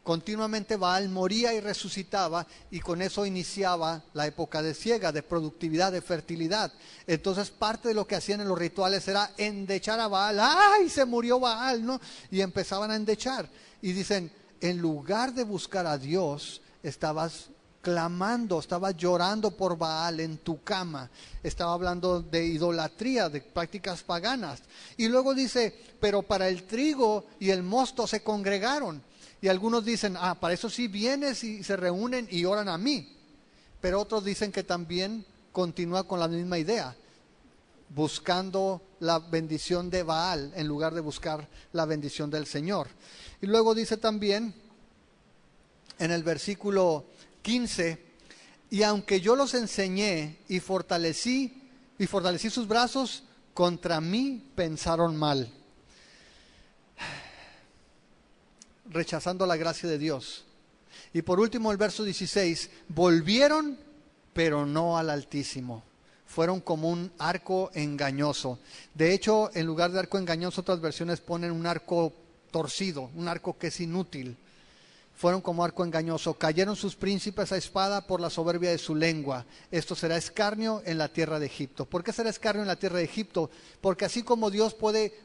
Continuamente Baal moría y resucitaba, y con eso iniciaba la época de siega, de productividad, de fertilidad. Entonces parte de lo que hacían en los rituales era endechar a Baal. ¡Ay, se murió Baal!, ¿no? Y empezaban a endechar. Y dicen, en lugar de buscar a Dios, estabas clamando, estaba llorando por Baal en tu cama. Estaba hablando de idolatría, de prácticas paganas. Y luego dice, pero para el trigo y el mosto se congregaron. Y algunos dicen, para eso sí vienes y se reúnen y oran a mí. Pero otros dicen que también continúa con la misma idea. buscando la bendición de Baal en lugar de buscar la bendición del Señor. Y luego dice también en el versículo 15, y aunque yo los enseñé y fortalecí sus brazos, contra mí pensaron mal, rechazando la gracia de Dios. Y por último el verso 16, volvieron, pero no al Altísimo. Fueron como un arco engañoso. De hecho, en lugar de arco engañoso, otras versiones ponen un arco torcido, un arco que es inútil. Fueron como arco engañoso. Cayeron sus príncipes a espada por la soberbia de su lengua. Esto será escarnio en la tierra de Egipto. ¿Por qué será escarnio en la tierra de Egipto? Porque así como Dios puede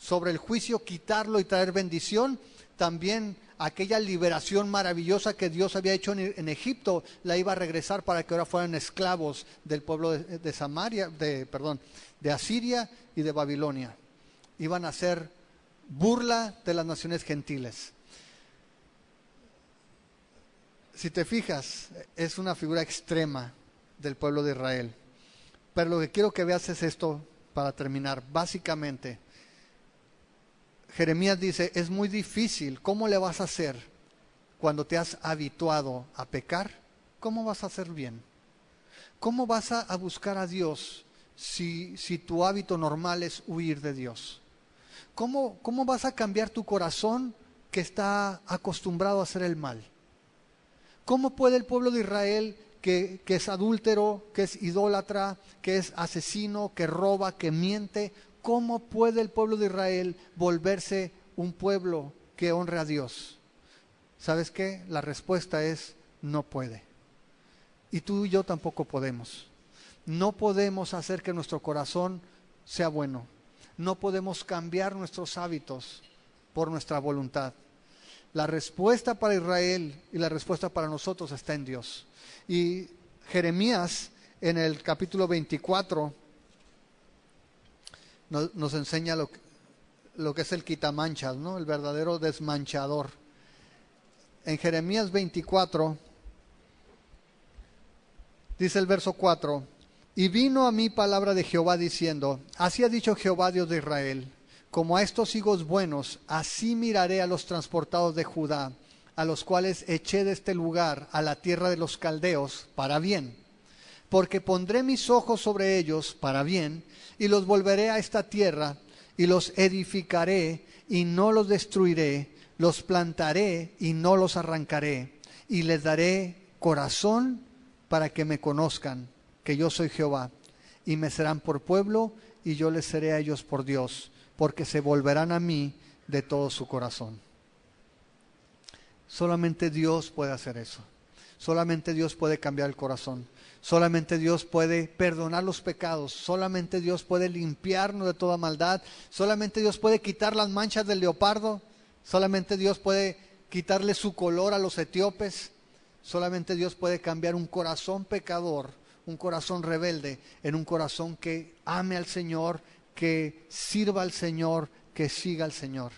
sobre el juicio quitarlo y traer bendición, también aquella liberación maravillosa que Dios había hecho en Egipto la iba a regresar para que ahora fueran esclavos del pueblo de Asiria y de Babilonia. Iban a ser burla de las naciones gentiles. Si te fijas, es una figura extrema del pueblo de Israel. Pero lo que quiero que veas es esto para terminar. Básicamente, Jeremías dice, es muy difícil. ¿Cómo le vas a hacer cuando te has habituado a pecar? ¿Cómo vas a hacer bien? ¿Cómo vas a buscar a Dios si tu hábito normal es huir de Dios? ¿Cómo vas a cambiar tu corazón que está acostumbrado a hacer el mal? ¿Cómo puede el pueblo de Israel, que es adúltero, que es idólatra, que es asesino, que roba, que miente, cómo puede el pueblo de Israel volverse un pueblo que honre a Dios? ¿Sabes qué? La respuesta es no puede. Y tú y yo tampoco podemos. No podemos hacer que nuestro corazón sea bueno. No podemos cambiar nuestros hábitos por nuestra voluntad. La respuesta para Israel y la respuesta para nosotros está en Dios. Y Jeremías en el capítulo 24 nos enseña lo que es el quitamanchas, ¿no? El verdadero desmanchador. En Jeremías 24 dice el verso 4, y vino a mí palabra de Jehová diciendo, así ha dicho Jehová Dios de Israel, como a estos higos buenos, así miraré a los transportados de Judá, a los cuales eché de este lugar a la tierra de los caldeos para bien. Porque pondré mis ojos sobre ellos para bien, y los volveré a esta tierra, y los edificaré, y no los destruiré, los plantaré, y no los arrancaré, y les daré corazón para que me conozcan, que yo soy Jehová, y me serán por pueblo, y yo les seré a ellos por Dios, porque se volverán a mí de todo su corazón. Solamente Dios puede hacer eso. Solamente Dios puede cambiar el corazón. Solamente Dios puede perdonar los pecados. Solamente Dios puede limpiarnos de toda maldad. Solamente Dios puede quitar las manchas del leopardo. Solamente Dios puede quitarle su color a los etíopes. Solamente Dios puede cambiar un corazón pecador, un corazón rebelde, en un corazón que ame al Señor, que sirva al Señor, que siga al Señor.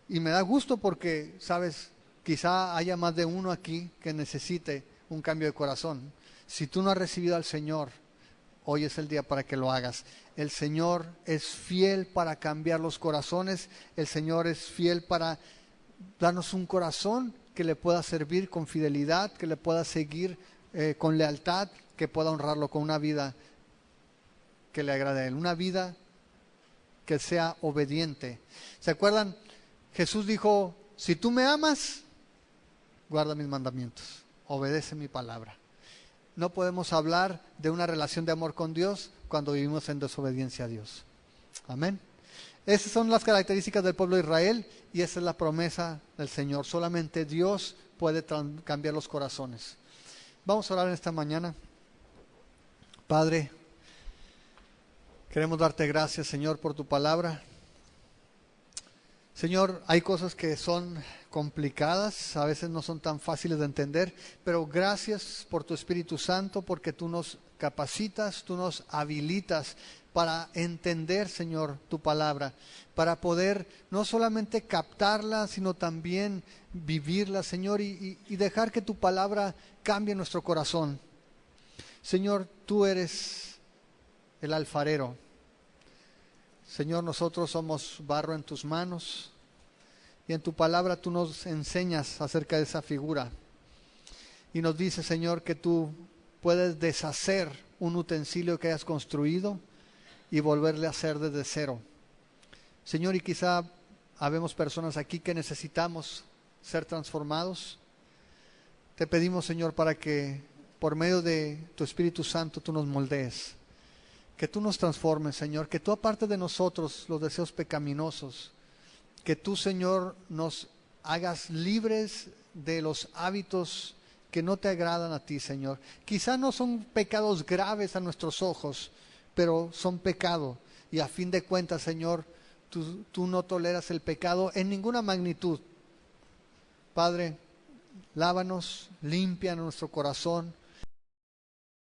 Y me da gusto porque, sabes, quizá haya más de uno aquí que necesite un cambio de corazón. Si tú no has recibido al Señor, hoy es el día para que lo hagas. El Señor es fiel para cambiar los corazones. El Señor es fiel para darnos un corazón que le pueda servir con fidelidad, que le pueda seguir con lealtad, que pueda honrarlo con una vida que le agrade a Él, una vida que sea obediente. ¿Se acuerdan? Jesús dijo, si tú me amas, guarda mis mandamientos, obedece mi palabra. No podemos hablar de una relación de amor con Dios cuando vivimos en desobediencia a Dios. Amén. Esas son las características del pueblo de Israel y esa es la promesa del Señor. Solamente Dios puede cambiar los corazones. Vamos a orar en esta mañana. Padre, queremos darte gracias, Señor, por tu palabra. Señor, hay cosas que son complicadas, a veces no son tan fáciles de entender, pero gracias por tu Espíritu Santo, porque tú nos capacitas, tú nos habilitas para entender, Señor, tu palabra, para poder no solamente captarla, sino también vivirla, Señor, y dejar que tu palabra cambie nuestro corazón. Señor, tú eres el alfarero. Señor, nosotros somos barro en tus manos y en tu palabra tú nos enseñas acerca de esa figura. Y nos dices, Señor, que tú puedes deshacer un utensilio que hayas construido y volverle a hacer desde cero. Señor, y quizá habemos personas aquí que necesitamos ser transformados. Te pedimos, Señor, para que por medio de tu Espíritu Santo tú nos moldees. Que tú nos transformes, Señor. Que tú apartes de nosotros los deseos pecaminosos. Que tú, Señor, nos hagas libres de los hábitos que no te agradan a ti, Señor. Quizá no son pecados graves a nuestros ojos, pero son pecado. Y a fin de cuentas, Señor, tú no toleras el pecado en ninguna magnitud. Padre, lávanos, limpia nuestro corazón